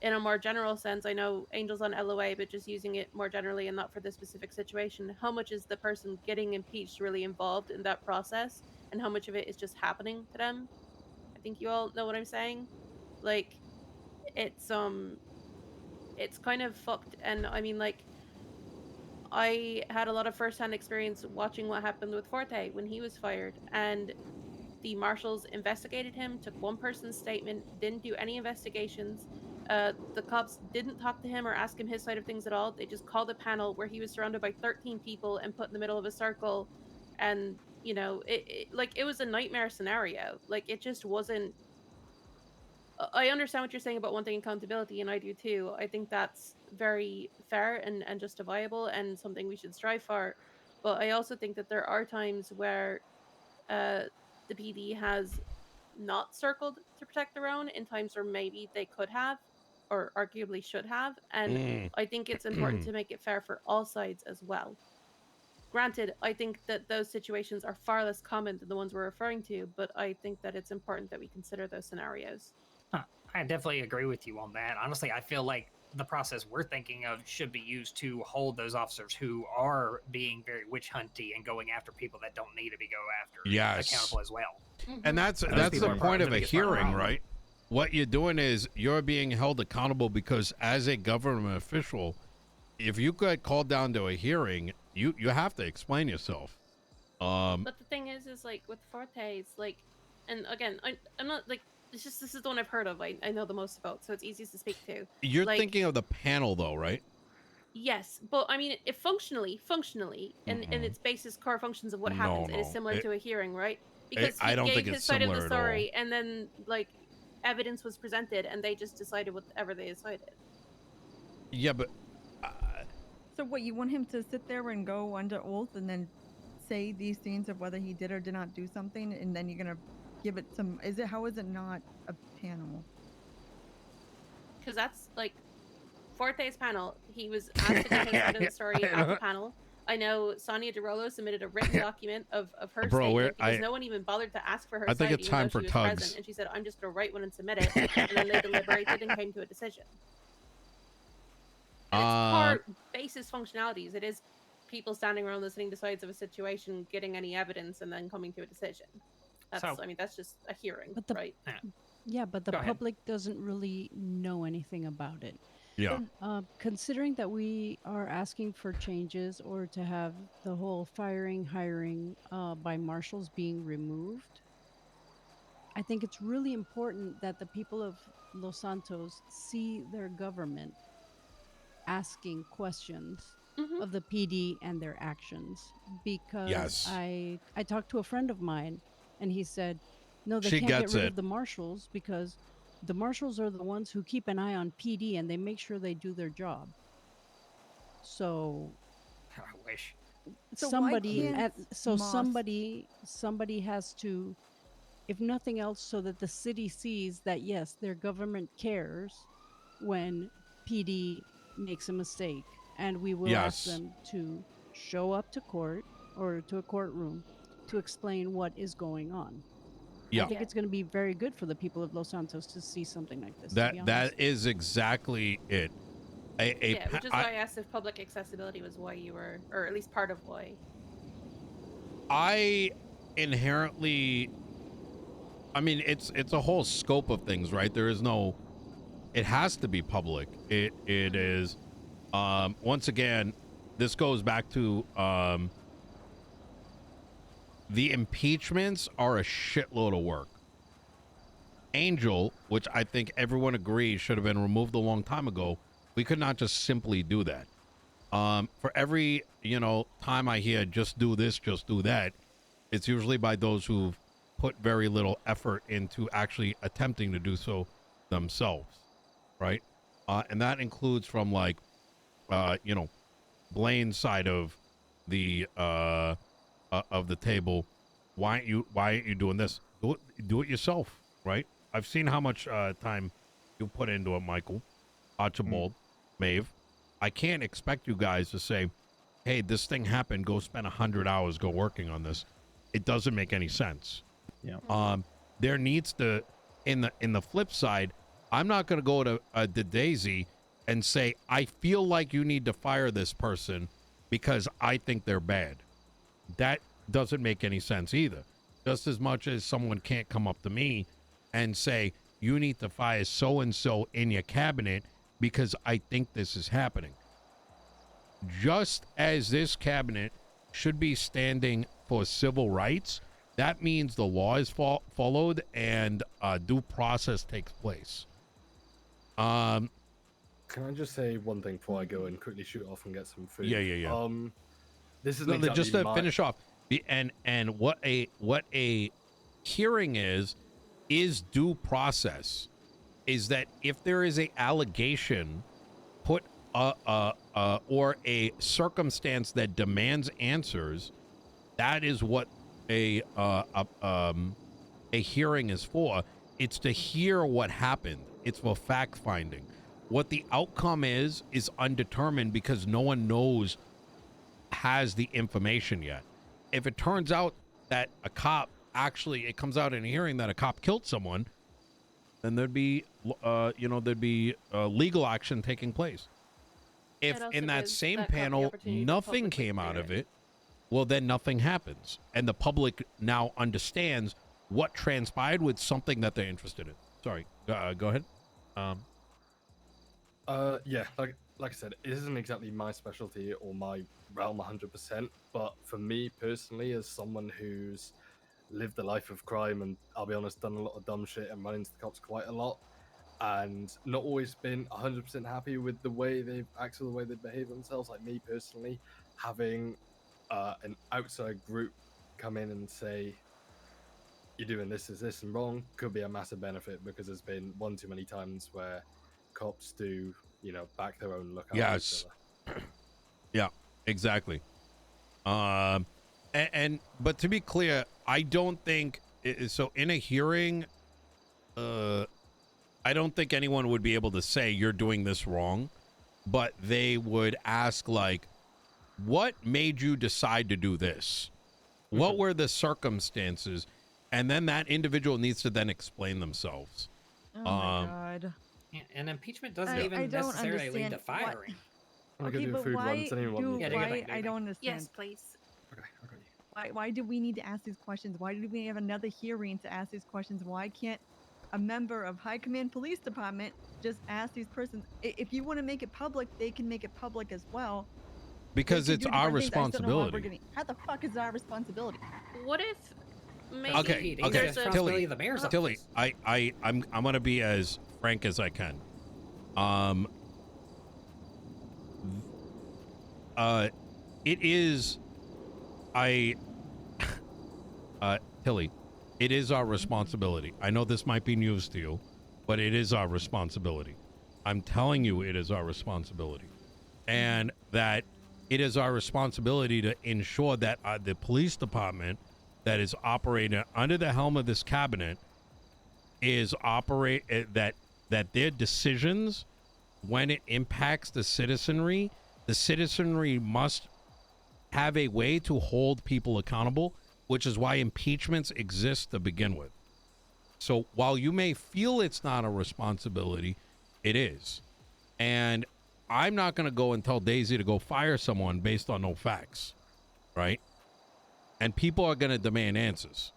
in a more general sense, I know Angel's on LOA, but just using it more generally and not for this specific situation, how much is the person getting impeached really involved in that process, and how much of it is just happening to them? I think you all know what I'm saying. It's kind of fucked. And I mean, I had a lot of firsthand experience watching what happened with Forte when he was fired, and the marshals investigated him, took one person's statement, didn't do any investigations. The cops didn't talk to him or ask him his side of things at all. They just called a panel where he was surrounded by 13 people and put in the middle of a circle, and it was a nightmare scenario. It just wasn't. I understand what you're saying about wanting accountability, and I do too. I think that's very fair and justifiable and something we should strive for. But I also think that there are times where the PD has not circled to protect their own in times where maybe they could have or arguably should have. And I think it's important to make it fair for all sides as well. Granted, I think that those situations are far less common than the ones we're referring to, but I think that it's important that we consider those scenarios. I definitely agree with you on that. Honestly, I feel like the process we're thinking of should be used to hold those officers who are being very witch hunty and going after people that don't need to be accountable as well. And that's the point of a hearing, right? What you're doing is you're being held accountable because as a government official, if you get called down to a hearing, you have to explain yourself. But the thing is with Fortes, and again, I'm not It's just this is the one I've heard of. I know the most about, so it's easiest to speak to. You're Like, thinking of the panel, though, right? yes, but I mean, if functionally, and its basis core functions of what No, happens, it is no. similar to a hearing, right? I Because he don't gave think it's his side of the similar at all. story, and then like evidence was presented, and they just decided whatever they decided. Yeah, but So what, you want him to sit there and go under oath and then say these things of whether he did or did not do something, and then you're gonna give it some? How is it not a panel? Because that's like Forte's panel. He was asked to give his side of the story at the panel. I know Sonia DeRollo submitted a written document of her Bro, statement because no one even bothered to ask for her I think side, it's even time though for she was tugs. present. And she said, "I'm just going to write one and submit it." And then they deliberated and came to a decision. And it's part basis functionalities. It is people standing around listening to sides of a situation, getting any evidence, and then coming to a decision. That's, So- I mean, that's just a hearing, But the- right? Yeah, but the Go ahead. public doesn't really know anything about it. yeah. Considering that we are asking for changes or to have the whole firing, hiring by marshals being removed, I think it's really important that the people of Los Santos see their government asking questions Mhm. of the PD and their actions. Because Yes. I talked to a friend of mine, and he said, no, they She can't get gets rid it. of the marshals because the marshals are the ones who keep an eye on PD and they make sure they do their job. So I wish. So why somebody can't somebody has to, if nothing else, so that the city sees that yes, their government cares when PD makes a mistake, and we will ask Yes. them to show up to court or to a courtroom to explain what is going on. Yeah. I think Yeah. it's going to be very good for the people of Los Santos to see something like this. That to be honest. that is exactly it. Yeah, which is why I asked if public accessibility was why you were, or at least part of why. I inherently, I mean, it's a whole scope of things, right? There is no, it has to be public. It is, once again, this goes back to the impeachments are a shitload of work. Angel, which I think everyone agrees should have been removed a long time ago, we could not just simply do that. For every, time I hear just do this, just do that, it's usually by those who've put very little effort into actually attempting to do so themselves, right? And that includes from like, Blaine's side of the table. Why aren't you doing this? Do it yourself, right? I've seen how much time you put into it, Michael, Archibald, Maeve. I can't expect you guys to say, hey, this thing happened, go spend 100 hours go working on this. It doesn't make any sense. Yeah. There needs to, in the flip side, I'm not going to go to Daisy and say, I feel like you need to fire this person because I think they're bad. That doesn't make any sense either. Just as much as someone can't come up to me and say, you need to fire so-and-so in your cabinet because I think this is happening. Just as this cabinet should be standing for civil rights, that means the law is followed and due process takes place. Can I just say one thing before I go and quickly shoot off and get some food? Yeah. This is No, just to finish off, and what a hearing is due process. Is that if there is a allegation put or a circumstance that demands answers, that is what a hearing is for. It's to hear what happened. It's for fact finding. What the outcome is undetermined because no one has the information yet. If it turns out that a cop it comes out in a hearing that a cop killed someone, then there'd be legal action taking place. If It also in that gives same that cop the panel opportunity to nothing publicly came out clear of it, well, then nothing happens, and the public now understands what transpired with something that they're interested in. Sorry, go ahead. Yeah, like I said, it isn't exactly my specialty or my realm 100%, but for me personally, as someone who's lived a life of crime and, I'll be honest, done a lot of dumb shit and run into the cops quite a lot, and not always been 100% happy with the way they've acted, the way they behave themselves. Like me personally, having an outside group come in and say, you're doing this, and wrong, could be a massive benefit, because there's been one too many times where cops do, back their own look out for each Yes. other. Yeah, exactly. But to be clear, I don't think so. In a hearing, I don't think anyone would be able to say you're doing this wrong, but they would ask, like, what made you decide to do this? What were the circumstances? And then that individual needs to then explain themselves. Oh my god. And impeachment doesn't I even don't necessarily lead understand to firing. I'm Okay, gonna do but food why ones. Anyone do want Yeah, to do your why thing, do your I thing. don't understand. Yes, please. Okay, I got you. Why do we need to ask these questions? Why do we have another hearing to ask these questions? Why can't a member of High Command Police Department just ask these persons? If you want to make it public, they can make it public as well. They Because can it's do our different things. I just don't know why we're responsibility. how the fuck is it our responsibility? What if maybe Okay, CPD, okay, there's a Tilly, the mayor's Tilly, office. I'm gonna be as frank as I can. It is, Tilly, it is our responsibility. I know this might be news to you, but it is our responsibility. I'm telling you, it is our responsibility, and that it is our responsibility to ensure that the police department that is operating under the helm of this cabinet is that their decisions, when it impacts the citizenry must have a way to hold people accountable, which is why impeachments exist to begin with. So while you may feel it's not a responsibility, it is. And I'm not going to go and tell Daisy to go fire someone based on no facts, right? And people are going to demand answers.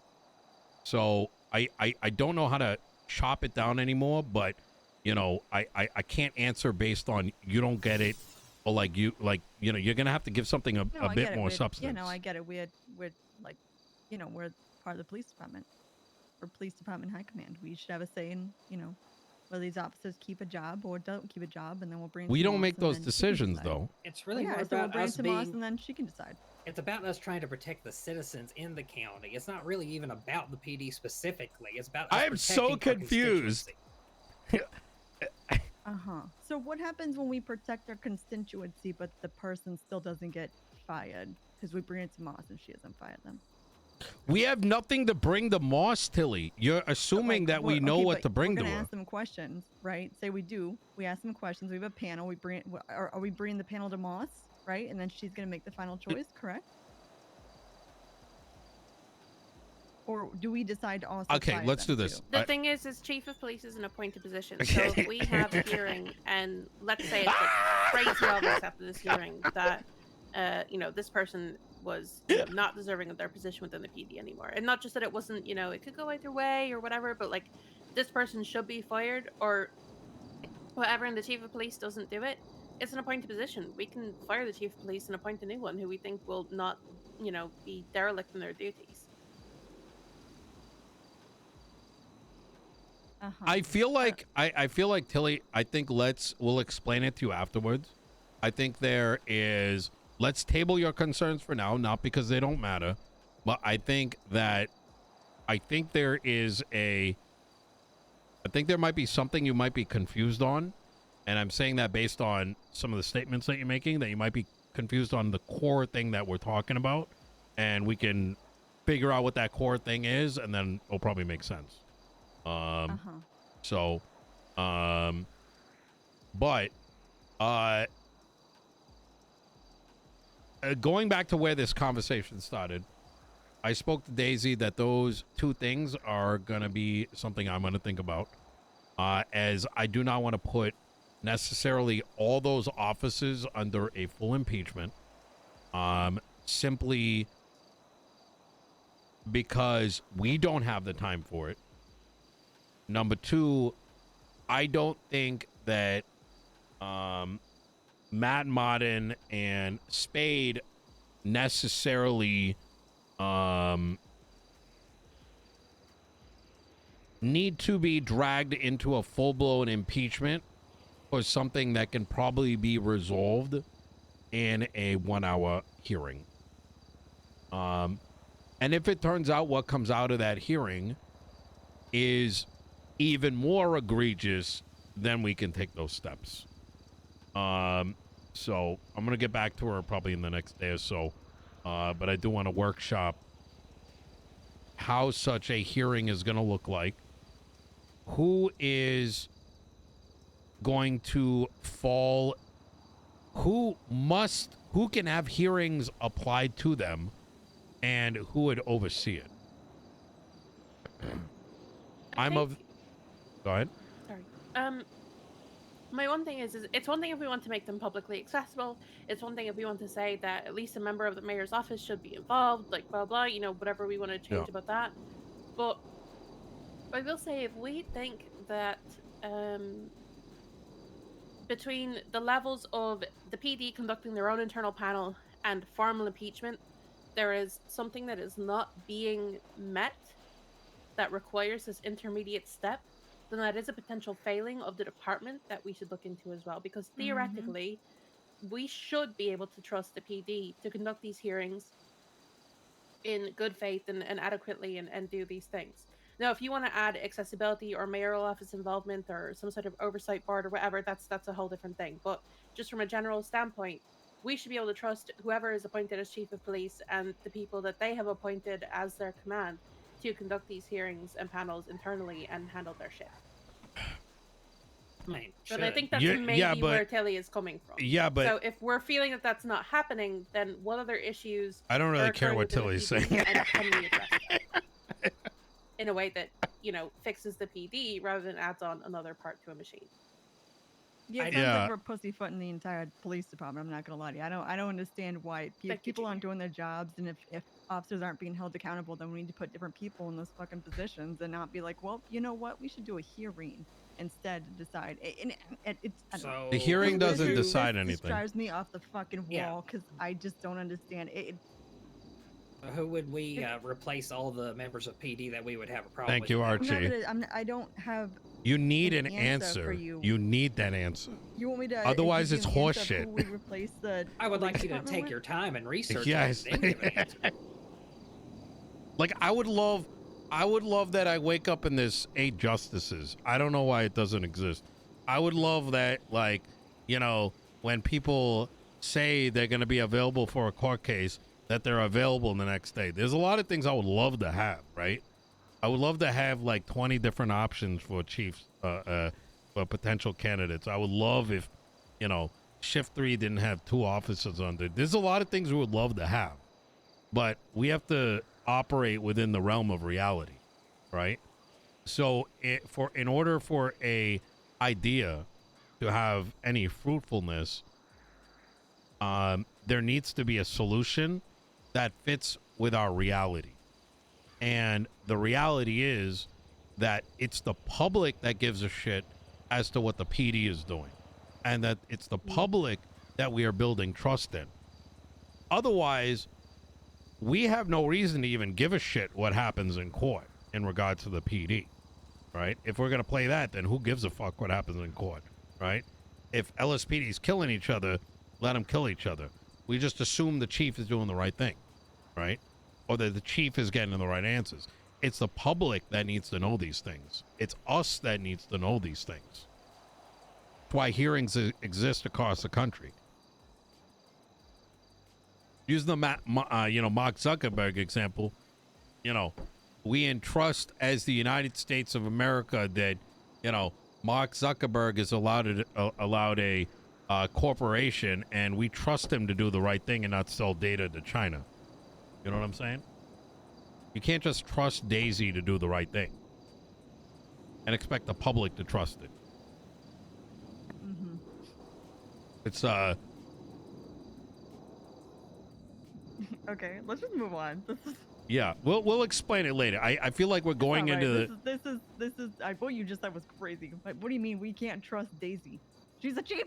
So I don't know how to chop it down anymore, but I can't answer based on you don't get it, or you're going to have to give something a bit more substance. I get it. We're like, we're part of the police department. We're police department high command. We should have a say in, whether these officers keep a job or don't keep a job, and then we'll bring. We don't Moss, make and those then she can decisions, decide. though. It's really Well, more yeah, so we'll about bring us to Moss, being. and then she can decide. It's about us trying to protect the citizens in the county. It's not really even about the PD specifically. It's about us I am so protecting our confused. Uh-huh. So what happens when we protect our constituency, but the person still doesn't get fired because we bring it to Moss and she doesn't fire them? We have nothing to bring to Moss, Tilly. You're assuming that we know what to bring to We're gonna her. ask them questions, right? Say we do. We ask them questions. We have a panel. We bring. Are we bringing the panel to Moss, right? And then she's gonna make the final choice, correct? Or do we decide to also? Okay, fire let's them do this. too? The thing is chief of police is an appointed position. So if we have a hearing and let's say it's like crazy obvious after this hearing that this person was not deserving of their position within the PD anymore. And not just that it wasn't, it could go either way or whatever, but like this person should be fired or whatever, and the chief of police doesn't do it. It's an appointed position. We can fire the chief of police and appoint a new one who we think will not, be derelict in their duties. Uh-huh. I feel like I feel like Tilly, I think we'll explain it to you afterwards. I think let's table your concerns for now, not because they don't matter, but I think there might be something you might be confused on, and I'm saying that based on some of the statements that you're making, that you might be confused on the core thing that we're talking about, and we can figure out what that core thing is, and then it'll probably make sense. Going back to where this conversation started, I spoke to Daisy that those two things are going to be something I'm going to think about, as I do not want to put necessarily all those offices under a full impeachment, simply because we don't have the time for it. Number two, I don't think that Matt Martin and Spade necessarily need to be dragged into a full-blown impeachment or something that can probably be resolved in a 1-hour hearing. And if it turns out what comes out of that hearing is even more egregious, then we can take those steps. So I'm gonna get back to her probably in the next day or so, but I do want to workshop how such a hearing is going to look like, who is going to fall, who can have hearings applied to them, and who would oversee it. Go ahead. Sorry. My one thing is it's one thing if we want to make them publicly accessible. It's one thing if we want to say that at least a member of the mayor's office should be involved, like blah blah, whatever we want to change about that. But I will say, if we think that between the levels of the PD conducting their own internal panel and formal impeachment, there is something that is not being met that requires this intermediate step, then that is a potential failing of the department that we should look into as well. Because theoretically, we should be able to trust the PD to conduct these hearings in good faith and adequately and do these things. Now, if you want to add accessibility or mayoral office involvement or some sort of oversight board or whatever, that's a whole different thing. But just from a general standpoint, we should be able to trust whoever is appointed as chief of police and the people that they have appointed as their command to conduct these hearings and panels internally and handle their shit. But I think that's maybe where Tilly is coming from. Yeah, but so if we're feeling that that's not happening, then what other issues? I don't really care what Tilly's saying. And can we address that in a way that fixes the PD rather than adds on another part to a machine? Yeah, it sounds like we're pussyfooting the entire police department. I'm not gonna lie to you. I don't understand why people aren't doing their jobs, and if officers aren't being held accountable, then we need to put different people in those fucking positions and not be like, well, you know what, we should do a hearing instead to decide. The hearing doesn't decide anything. This drives me off the fucking wall because I just don't understand it. Who would we replace all the members of PD that we would have a problem Thank with? you, Archie. I don't have. You need an answer. For you. You need that answer. You want me to? Otherwise, it's horseshit. I would like you to take your time and research. Yes. Like I would love that I wake up and there's 8 justices. I don't know why it doesn't exist. I would love that, like, when people say they're going to be available for a court case, that they're available the next day. There's a lot of things I would love to have, right? I would love to have like 20 different options for chiefs, for potential candidates. I would love if, Shift 3 didn't have 2 officers under. There's a lot of things we would love to have, but we have to operate within the realm of reality, right? So in order for a idea to have any fruitfulness, there needs to be a solution that fits with our reality. And the reality is that it's the public that gives a shit as to what the PD is doing, and that it's the public that we are building trust in. Otherwise, we have no reason to even give a shit what happens in court in regards to the PD, right? If we're going to play that, then who gives a fuck what happens in court, right? If LSPD's killing each other, let them kill each other. We just assume the chief is doing the right thing, right? Or that the chief is getting the right answers. It's the public that needs to know these things. It's us that needs to know these things. That's why hearings exist across the country. Using the Mark Zuckerberg example, we entrust as the United States of America that, Mark Zuckerberg is allowed a corporation, and we trust him to do the right thing and not sell data to China. You know what I'm saying? You can't just trust Daisy to do the right thing and expect the public to trust it. Mm-hmm. It's Okay, let's just move on. Yeah, we'll explain it later. I feel like we're going into This is what you just said was crazy. Like, what do you mean we can't trust Daisy? She's a chief.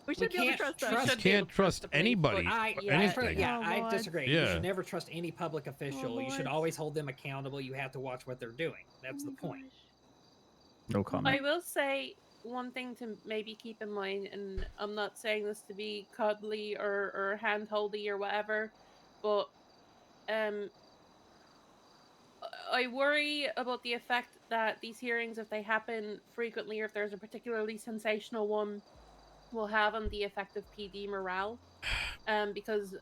We should be able to trust her. We can't trust anybody. Anything. I disagree. Yeah. You should never trust any public official. You should always hold them accountable. You have to watch what they're doing. That's the point. No comment. I will say one thing to maybe keep in mind, and I'm not saying this to be cuddly or handholdy or whatever, but um, I worry about the effect that these hearings, if they happen frequently, or if there's a particularly sensational one, will have on the effect of PD morale. Because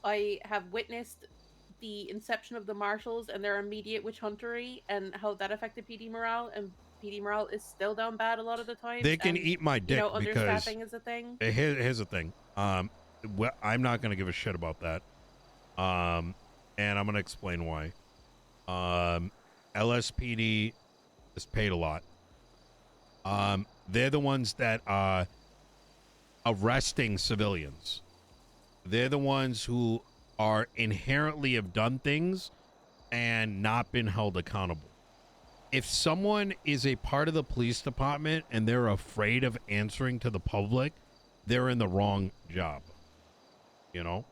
I have witnessed the inception of the marshals and their immediate witch huntery and how that affected PD morale, and PD morale is still down bad a lot of the times. They can And eat my dick because understaffing is a thing. here's the thing. I'm not gonna give a shit about that. And I'm gonna explain why. LSPD is paid a lot. They're the ones that are arresting civilians. They're the ones who are inherently have done things and not been held accountable. If someone is a part of the police department and they're afraid of answering to the public, they're in the wrong job, you know?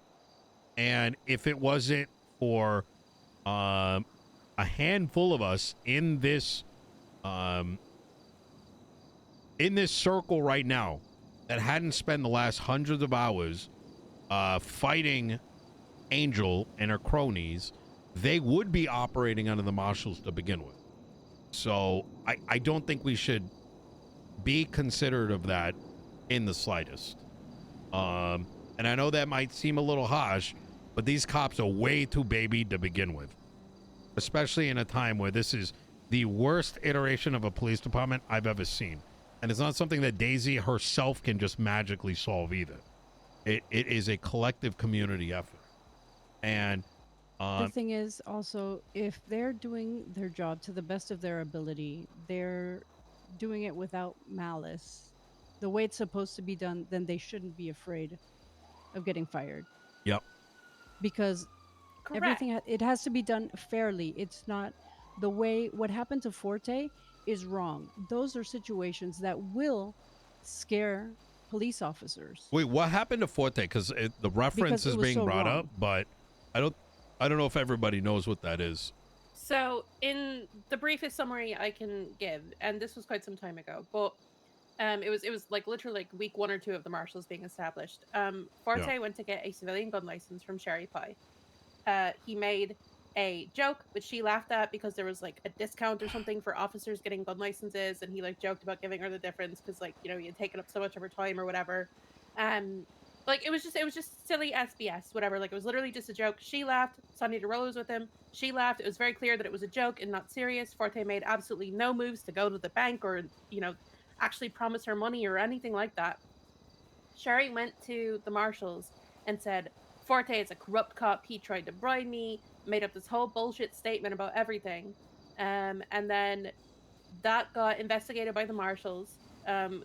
And if it wasn't for a handful of us in this circle right now that hadn't spent the last hundreds of hours fighting Angel and her cronies, they would be operating under the marshals to begin with. So I don't think we should be considerate of that in the slightest. And I know that might seem a little harsh, but these cops are way too baby to begin with, especially in a time where this is the worst iteration of a police department I've ever seen. And it's not something that Daisy herself can just magically solve either. It is a collective community effort. And the thing is also, if they're doing their job to the best of their ability, they're doing it without malice, the way it's supposed to be done, then they shouldn't be afraid of getting fired. Yep. Because Correct. everything it has to be done fairly. It's not the way what happened to Forte is wrong. Those are situations that will scare police officers. Wait, what happened to Forte? Because the reference is being brought up, but I don't know if everybody knows what that is. So, in the briefest summary I can give, and this was quite some time ago, but it was like literally like week 1 or 2 of the marshals being established. Forte went to get a civilian gun license from Sherry Pie. He made a joke which she laughed at because there was like a discount or something for officers getting gun licenses, and he like joked about giving her the difference because like, you know, he had taken up so much of her time or whatever. Like it was just silly SBS, whatever. Like it was literally just a joke. She laughed. Sonya DeRolla was with him. She laughed. It was very clear that it was a joke and not serious. Forte made absolutely no moves to go to the bank or, you know, actually promise her money or anything like that. Sherry went to the marshals and said, Forte is a corrupt cop. He tried to bribe me, made up this whole bullshit statement about everything. And then that got investigated by the marshals.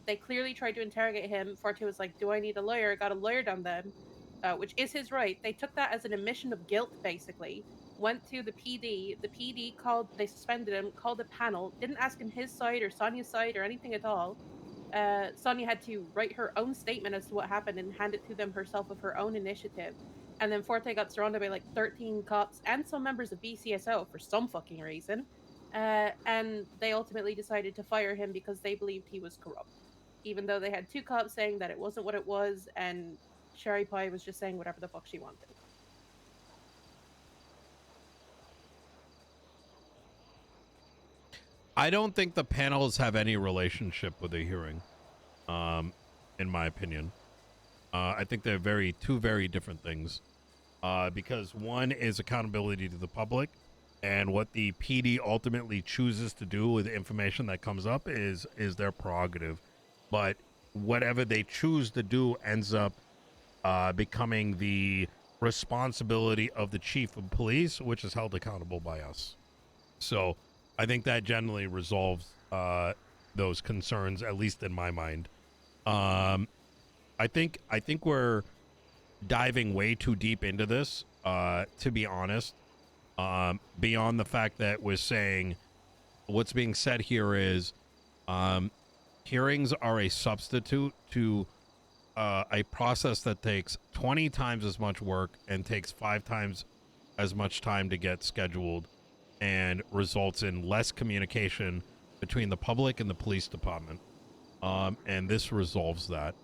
They clearly tried to interrogate him. Forte was like, do I need a lawyer? Got a lawyer done them, which is his right. They took that as an admission of guilt, basically. Went to the PD. The PD they suspended him, called a panel, didn't ask him his side or Sonia's side or anything at all. Sonia had to write her own statement as to what happened and hand it to them herself of her own initiative. And then Forte got surrounded by like 13 cops and some members of BCSO for some fucking reason. And they ultimately decided to fire him because they believed he was corrupt. Even though they had 2 cops saying that it wasn't what it was, and Sherry Pie was just saying whatever the fuck she wanted. I don't think the panels have any relationship with the hearing, in my opinion. I think they're two very different things. Because one is accountability to the public, and what the PD ultimately chooses to do with information that comes up is their prerogative. But whatever they choose to do ends up becoming the responsibility of the chief of police, which is held accountable by us. So I think that generally resolves those concerns, at least in my mind. I think we're diving way too deep into this, to be honest. Beyond the fact that we're saying what's being said here is hearings are a substitute to a process that takes 20 times as much work and takes 5 times as much time to get scheduled, and results in less communication between the public and the police department, and this resolves that.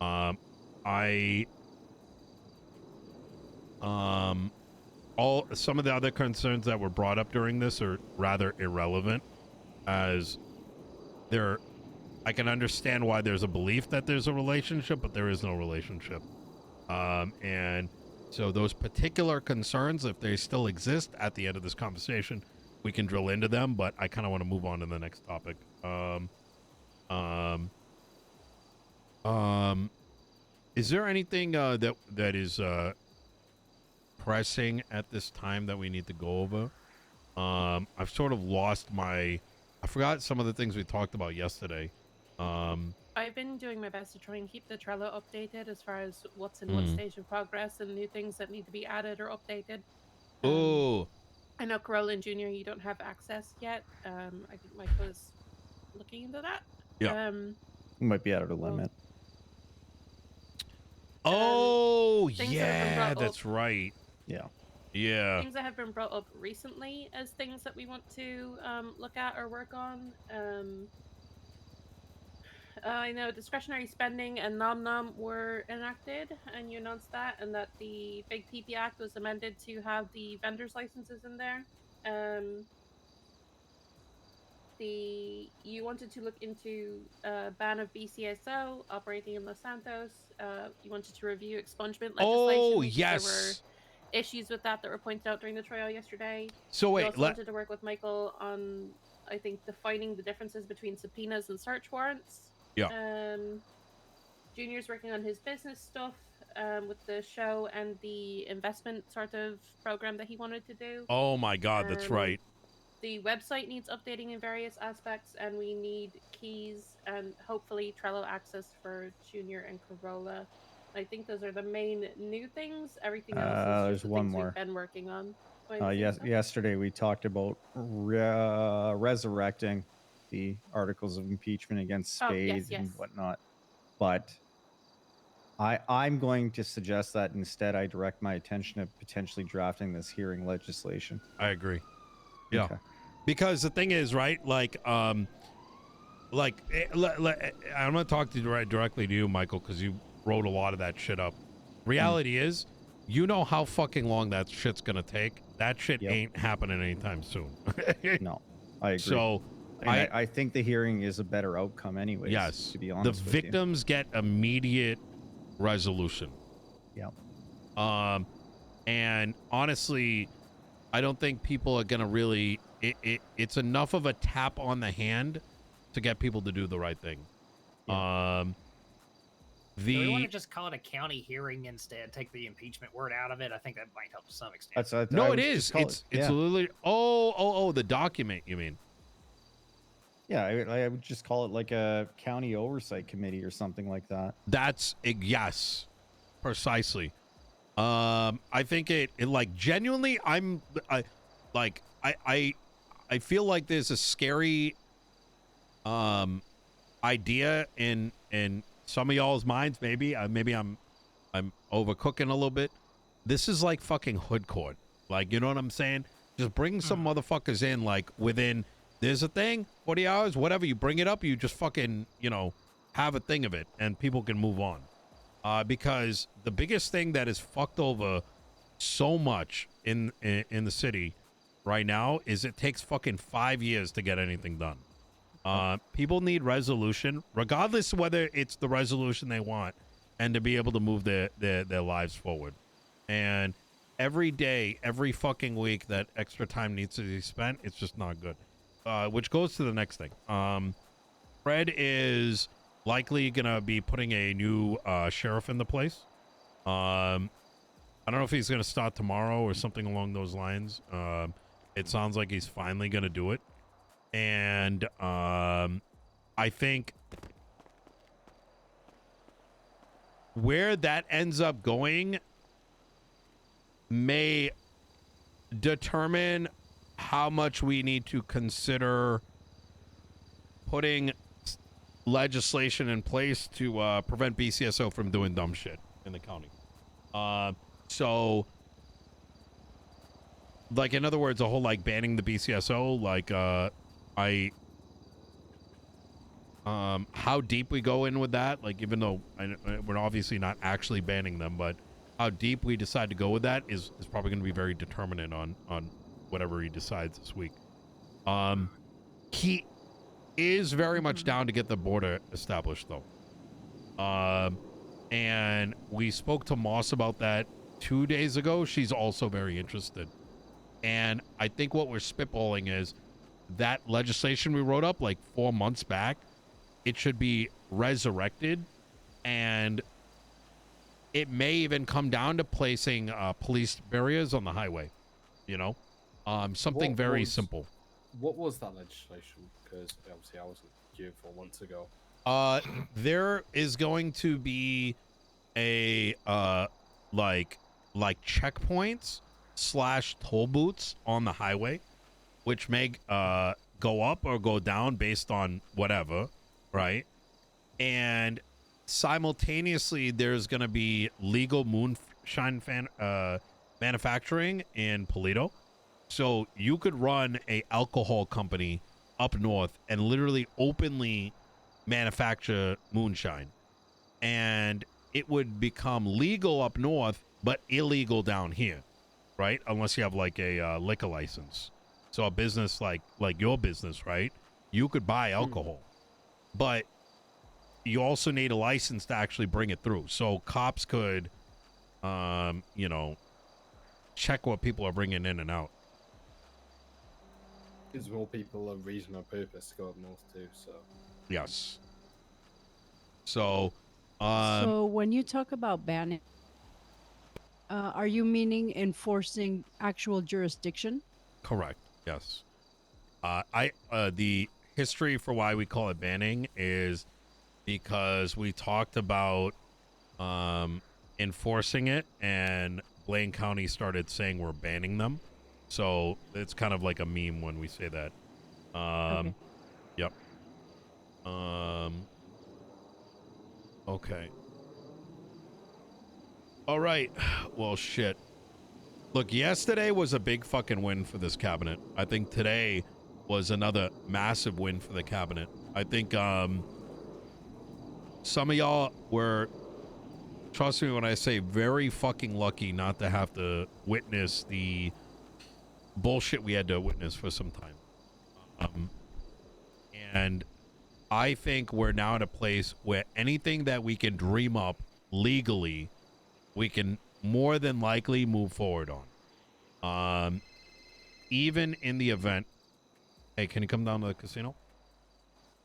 Some of the other concerns that were brought up during this are rather irrelevant, as I can understand why there's a belief that there's a relationship, but there is no relationship. And so those particular concerns, if they still exist at the end of this conversation, we can drill into them, but I kind of want to move on to the next topic. Is there anything that is pressing at this time that we need to go over? I've sort of lost I forgot some of the things we talked about yesterday. I've been doing my best to try and keep the Trello updated as far as what's in what stage of progress and new things that need to be added or updated. I know Carolyn Jr., you don't have access yet. I think Mike was looking into that. Yeah. We might be out of the limit. Yeah, that's right. Yeah. Things that have been brought up recently as things that we want to look at or work on. I know discretionary spending and nom were enacted, and you announced that, and that the Big PP Act was amended to have the vendors' licenses in there. You wanted to look into ban of BCSO operating in Los Santos. You wanted to review expungement legislation. Yes. There were issues with that were pointed out during the trial yesterday. So wait, you also wanted to work with Michael on, I think, defining the differences between subpoenas and search warrants. Yeah. Junior's working on his business stuff with the show and the investment sort of program that he wanted to do. Oh my God, that's right. The website needs updating in various aspects, and we need keys and hopefully Trello access for Junior and Corolla. I think those are the main new things. Everything else is There's just the one things more. we've been working on. Yesterday we talked about resurrecting the articles of impeachment against Spade and whatnot. But I'm going to suggest that instead I direct my attention to potentially drafting this hearing legislation. I agree. Yeah. Okay. Because the thing is, right, I'm going to talk to directly to you, Michael, because you wrote a lot of that shit up. Reality is, you know how fucking long that shit's going to take. That shit ain't happening anytime soon. No, I agree. So I think the hearing is a better outcome anyways. Yes. To be honest the victims get immediate resolution. Yeah. And honestly, I don't think people are going to really... It's enough of a tap on the hand to get people to do the right thing. Yeah. Do we want to just call it a county hearing instead? Take the impeachment word out of it. I think that might help to some extent. No, it is. It's literally... Oh, the document, you mean? Yeah, I would just call it like a county oversight committee or something like that. That's... Yes. Precisely. I think it like, genuinely, I feel like there's a scary idea in some of y'all's minds. Maybe I'm overcooking a little bit. This is like fucking hood court. Like, you know what I'm saying? Just bring some motherfuckers in, like, within, there's a thing, 40 hours, whatever, you bring it up, you just fucking, have a thing of it, and people can move on. Because the biggest thing that is fucked over so much in the city right now is it takes fucking 5 years to get anything done. People need resolution, regardless of whether it's the resolution they want, and to be able to move their lives forward. And every day, every fucking week, that extra time needs to be spent. It's just not good. Which goes to the next thing. Fred is likely gonna be putting a new sheriff in the place. I don't know if he's gonna start tomorrow or something along those lines. It sounds like he's finally gonna do it. And I think where that ends up going may determine how much we need to consider putting legislation in place to prevent BCSO from doing dumb shit in the county. So, like, in other words, a whole, like, banning the BCSO, like, How deep we go in with that, like, even though we're obviously not actually banning them, but how deep we decide to go with that is probably going to be very determinant on whatever he decides this week. He is very much down to get the border established, though. And we spoke to Moss about that 2 days ago. She's also very interested. And I think what we're spitballing is that legislation we wrote up like 4 months back, it should be resurrected, and it may even come down to placing police barriers on the highway, you know? Something very simple. What was that legislation? Because obviously I wasn't here 4 months ago. There is going to be a like checkpoints / toll booths on the highway, which may go up or go down based on whatever, right? And simultaneously, there's going to be legal moonshine manufacturing in Polito. So you could run a alcohol company up north and literally openly manufacture moonshine, and it would become legal up north but illegal down here, right? Unless you have like a liquor license. So a business like your business, right? You could buy alcohol, but you also need a license to actually bring it through. So cops could, check what people are bringing in and out. Gives more people a reason or purpose to go up north too. So yes. So, so when you talk about banning, are you meaning enforcing actual jurisdiction? correct. Yes. The history for why we call it banning is because we talked about enforcing it, and Blaine County started saying we're banning them. So it's kind of like a meme when we say that. Okay. Yep. Okay. All right. Well, shit. Look, yesterday was a big fucking win for this cabinet. I think today was another massive win for the cabinet. I think some of y'all were, trust me when I say, very fucking lucky not to have to witness the bullshit we had to witness for some time. And I think we're now at a place where anything that we can dream up legally, we can more than likely move forward on. Even in the event, hey, can you come down to the casino?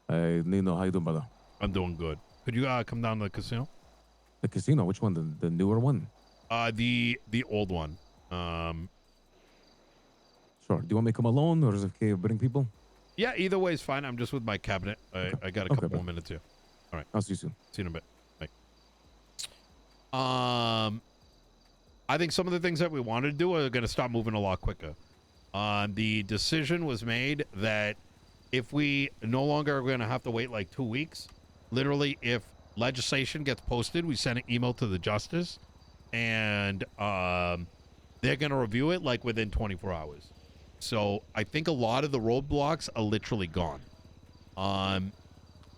Hey, Nino, how you doing, brother? I'm doing good. Could you come down to the casino? The casino, which one? The newer one? The old one. Sure. Do you want me to come alone, or is it okay to bring people? Yeah, either way is fine. I'm just with my cabinet. I got a couple more minutes here. All right. I'll see you soon. See you in a bit. Bye. I think some of the things that we wanted to do are going to start moving a lot quicker. The decision was made that if we no longer are going to have to wait like 2 weeks, literally if legislation gets posted, we send an email to the justice, and they're going to review it like within 24 hours. So I think a lot of the roadblocks are literally gone. I'm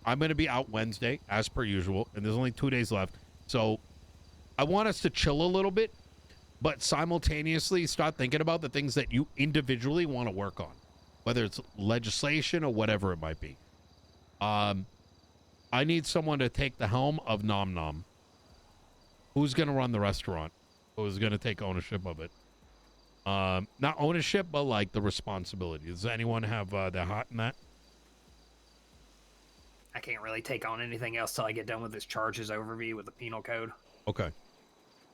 going to be out Wednesday, as per usual, and there's only 2 days left. So I want us to chill a little bit, but simultaneously start thinking about the things that you individually want to work on, whether it's legislation or whatever it might be. I need someone to take the helm of Nom Nom. Who's going to run the restaurant? Who's going to take ownership of it? Not ownership, but like the responsibility. Does anyone have their heart in that? I can't really take on anything else till I get done with this charges overview with the penal code. Okay.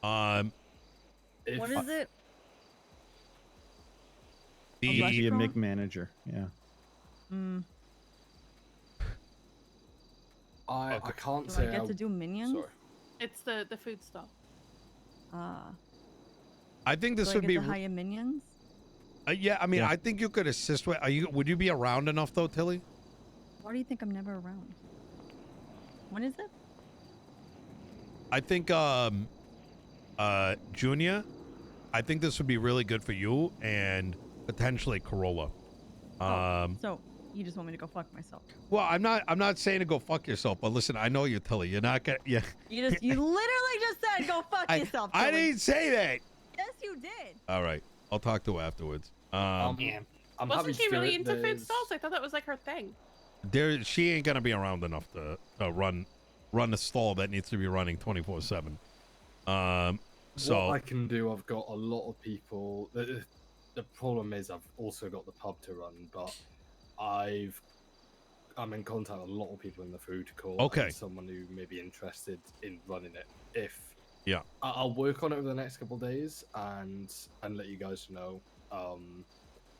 What is it? Be a restaurant? MIG manager. Yeah. I can't Do say I get to do minions? Sorry. It's the food stall. I think this Do I would get be. to hire minions? Yeah, I mean, I think you could assist with. Would you be around enough though, Tilly? Why do you think I'm never around? When is it? I think, Junior, I think this would be really good for you and potentially Corolla. So you just want me to go fuck myself. Well, I'm not saying to go fuck yourself, but listen, I know you, Tilly. You're not gonna. Yeah. You literally just said go fuck yourself. I Tilly. didn't say that. Yes, you did. All right, I'll talk to her afterwards. Yeah. I'm Wasn't happy she to do really it. into food There's- stalls? I thought that was like her thing. She ain't gonna be around enough to run a stall that needs to be running 24/7. So what I can do, I've got a lot of people. The problem is I've also got the pub to run, but I'm in contact with a lot of people in the food court. Okay. And someone who may be interested in running it. Yeah. I'll work on it over the next couple of days and let you guys know on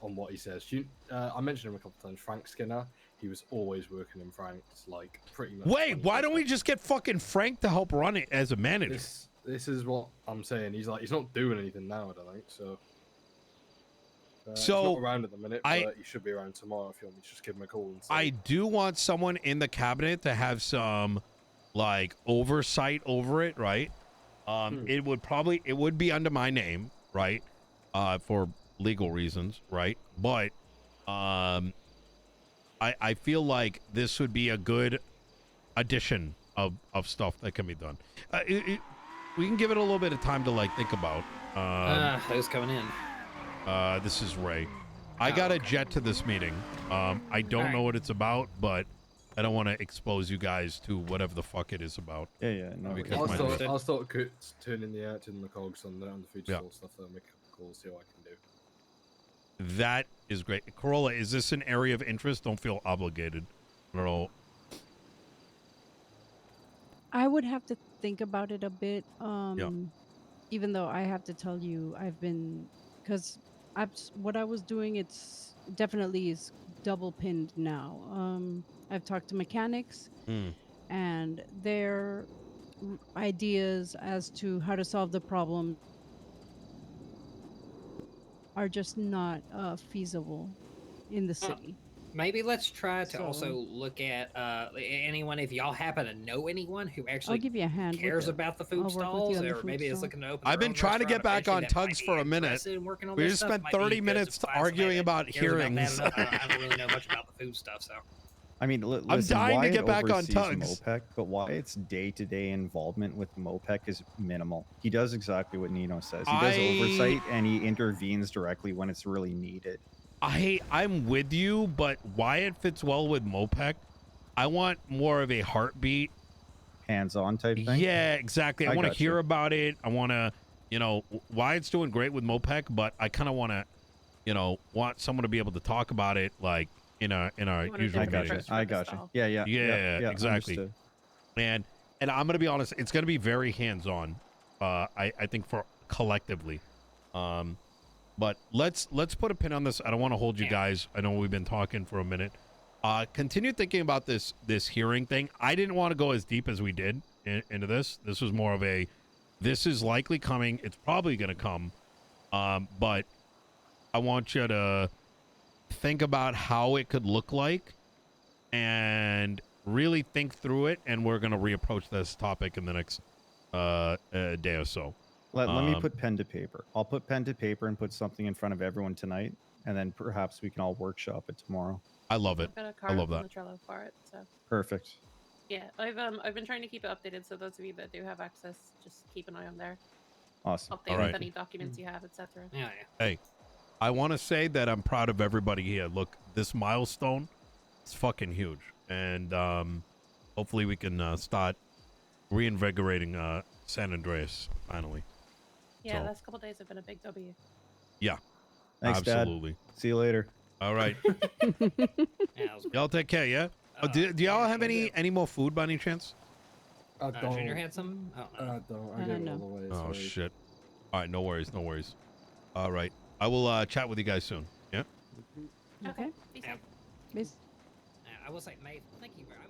what he says. I mentioned him a couple of times. Frank Skinner. He was always working in Frank's, like, pretty much. wait, why don't we just get fucking Frank to help run it as a manager? This is what I'm saying. He's not doing anything now, I don't think so. He's not around at the minute, but he should be around tomorrow if you want me to just give him a call. And say. I do want someone in the cabinet to have some, like, oversight over it, right? It would be under my name, right? For legal reasons, right? But I feel like this would be a good addition of stuff that can be done. We can give it a little bit of time to, like, think about. Who's coming in? This is Ray. I got a jet to this meeting. I don't know what it's about, but I don't want to expose you guys to whatever the fuck it is about. Yeah, no. Because I'll start turning the cogs on the food stall stuff. I'll make a couple calls, see what I can do. That is great. Corolla, is this an area of interest? Don't feel obligated. No. I would have to think about it a bit. Even though I have to tell you, because what I was doing, it's definitely is double pinned now. I've talked to mechanics and their ideas as to how to solve the problem are just not feasible in the city. Maybe let's try to also look at anyone, if y'all happen to know anyone who actually I'll give you a hand. cares about the food stalls, or maybe is looking to open. I've been trying to get back on Tugs for a minute. We just spent 30 minutes arguing about hearings. I don't really know much about the food stuff, so. I mean, I'm dying to get back on Tugs. MOPEC, but Wyatt's day-to-day involvement with MOPEC is minimal. He does exactly what Nino says. He does oversight, and he intervenes directly when it's really needed. I'm with you, but Wyatt fits well with MOPEC. I want more of a heartbeat. Hands-on type thing? Yeah, exactly. I want to hear about it. I want to, Wyatt's doing great with MOPEC, but I kind of want to, want someone to be able to talk about it, like, in our usual meetings. I got you. Yeah, exactly. Understood. And I'm gonna be honest, it's gonna be very hands-on. I think for collectively. But let's put a pin on this. I don't want to hold you guys. I know we've been talking for a minute. Continue thinking about this hearing thing. I didn't want to go as deep as we did into this. This was more of this is likely coming. It's probably gonna come. But I want you to think about how it could look like and really think through it, and we're going to reapproach this topic in the next day or so. Let me put pen to paper. I'll put pen to paper and put something in front of everyone tonight, and then perhaps we can all workshop it tomorrow. I love it. I've got a card I love on that. the Trello for it, so. Perfect. Yeah, I've been trying to keep it updated, so those of you that do have access, just keep an eye on there. Awesome. Update All with right. any documents you have, etc. Yeah. Hey, I want to say that I'm proud of everybody here. Look, this milestone is fucking huge. And hopefully we can start reinvigorating San Andreas finally. Yeah, So- last couple days have been a big W. Yeah, Thanks, absolutely. Dad. See you later. All right. Yeah, Y'all take care, yeah? Do y'all have any more food by any chance? I don't. Junior had some? Oh, no. I don't. I gave it no. all away. Oh, sorry. shit. All right, no worries. All right. I will chat with you guys soon. Yeah? Okay. Be Yeah. safe. Bas- I will say, Maeve, thank you very much.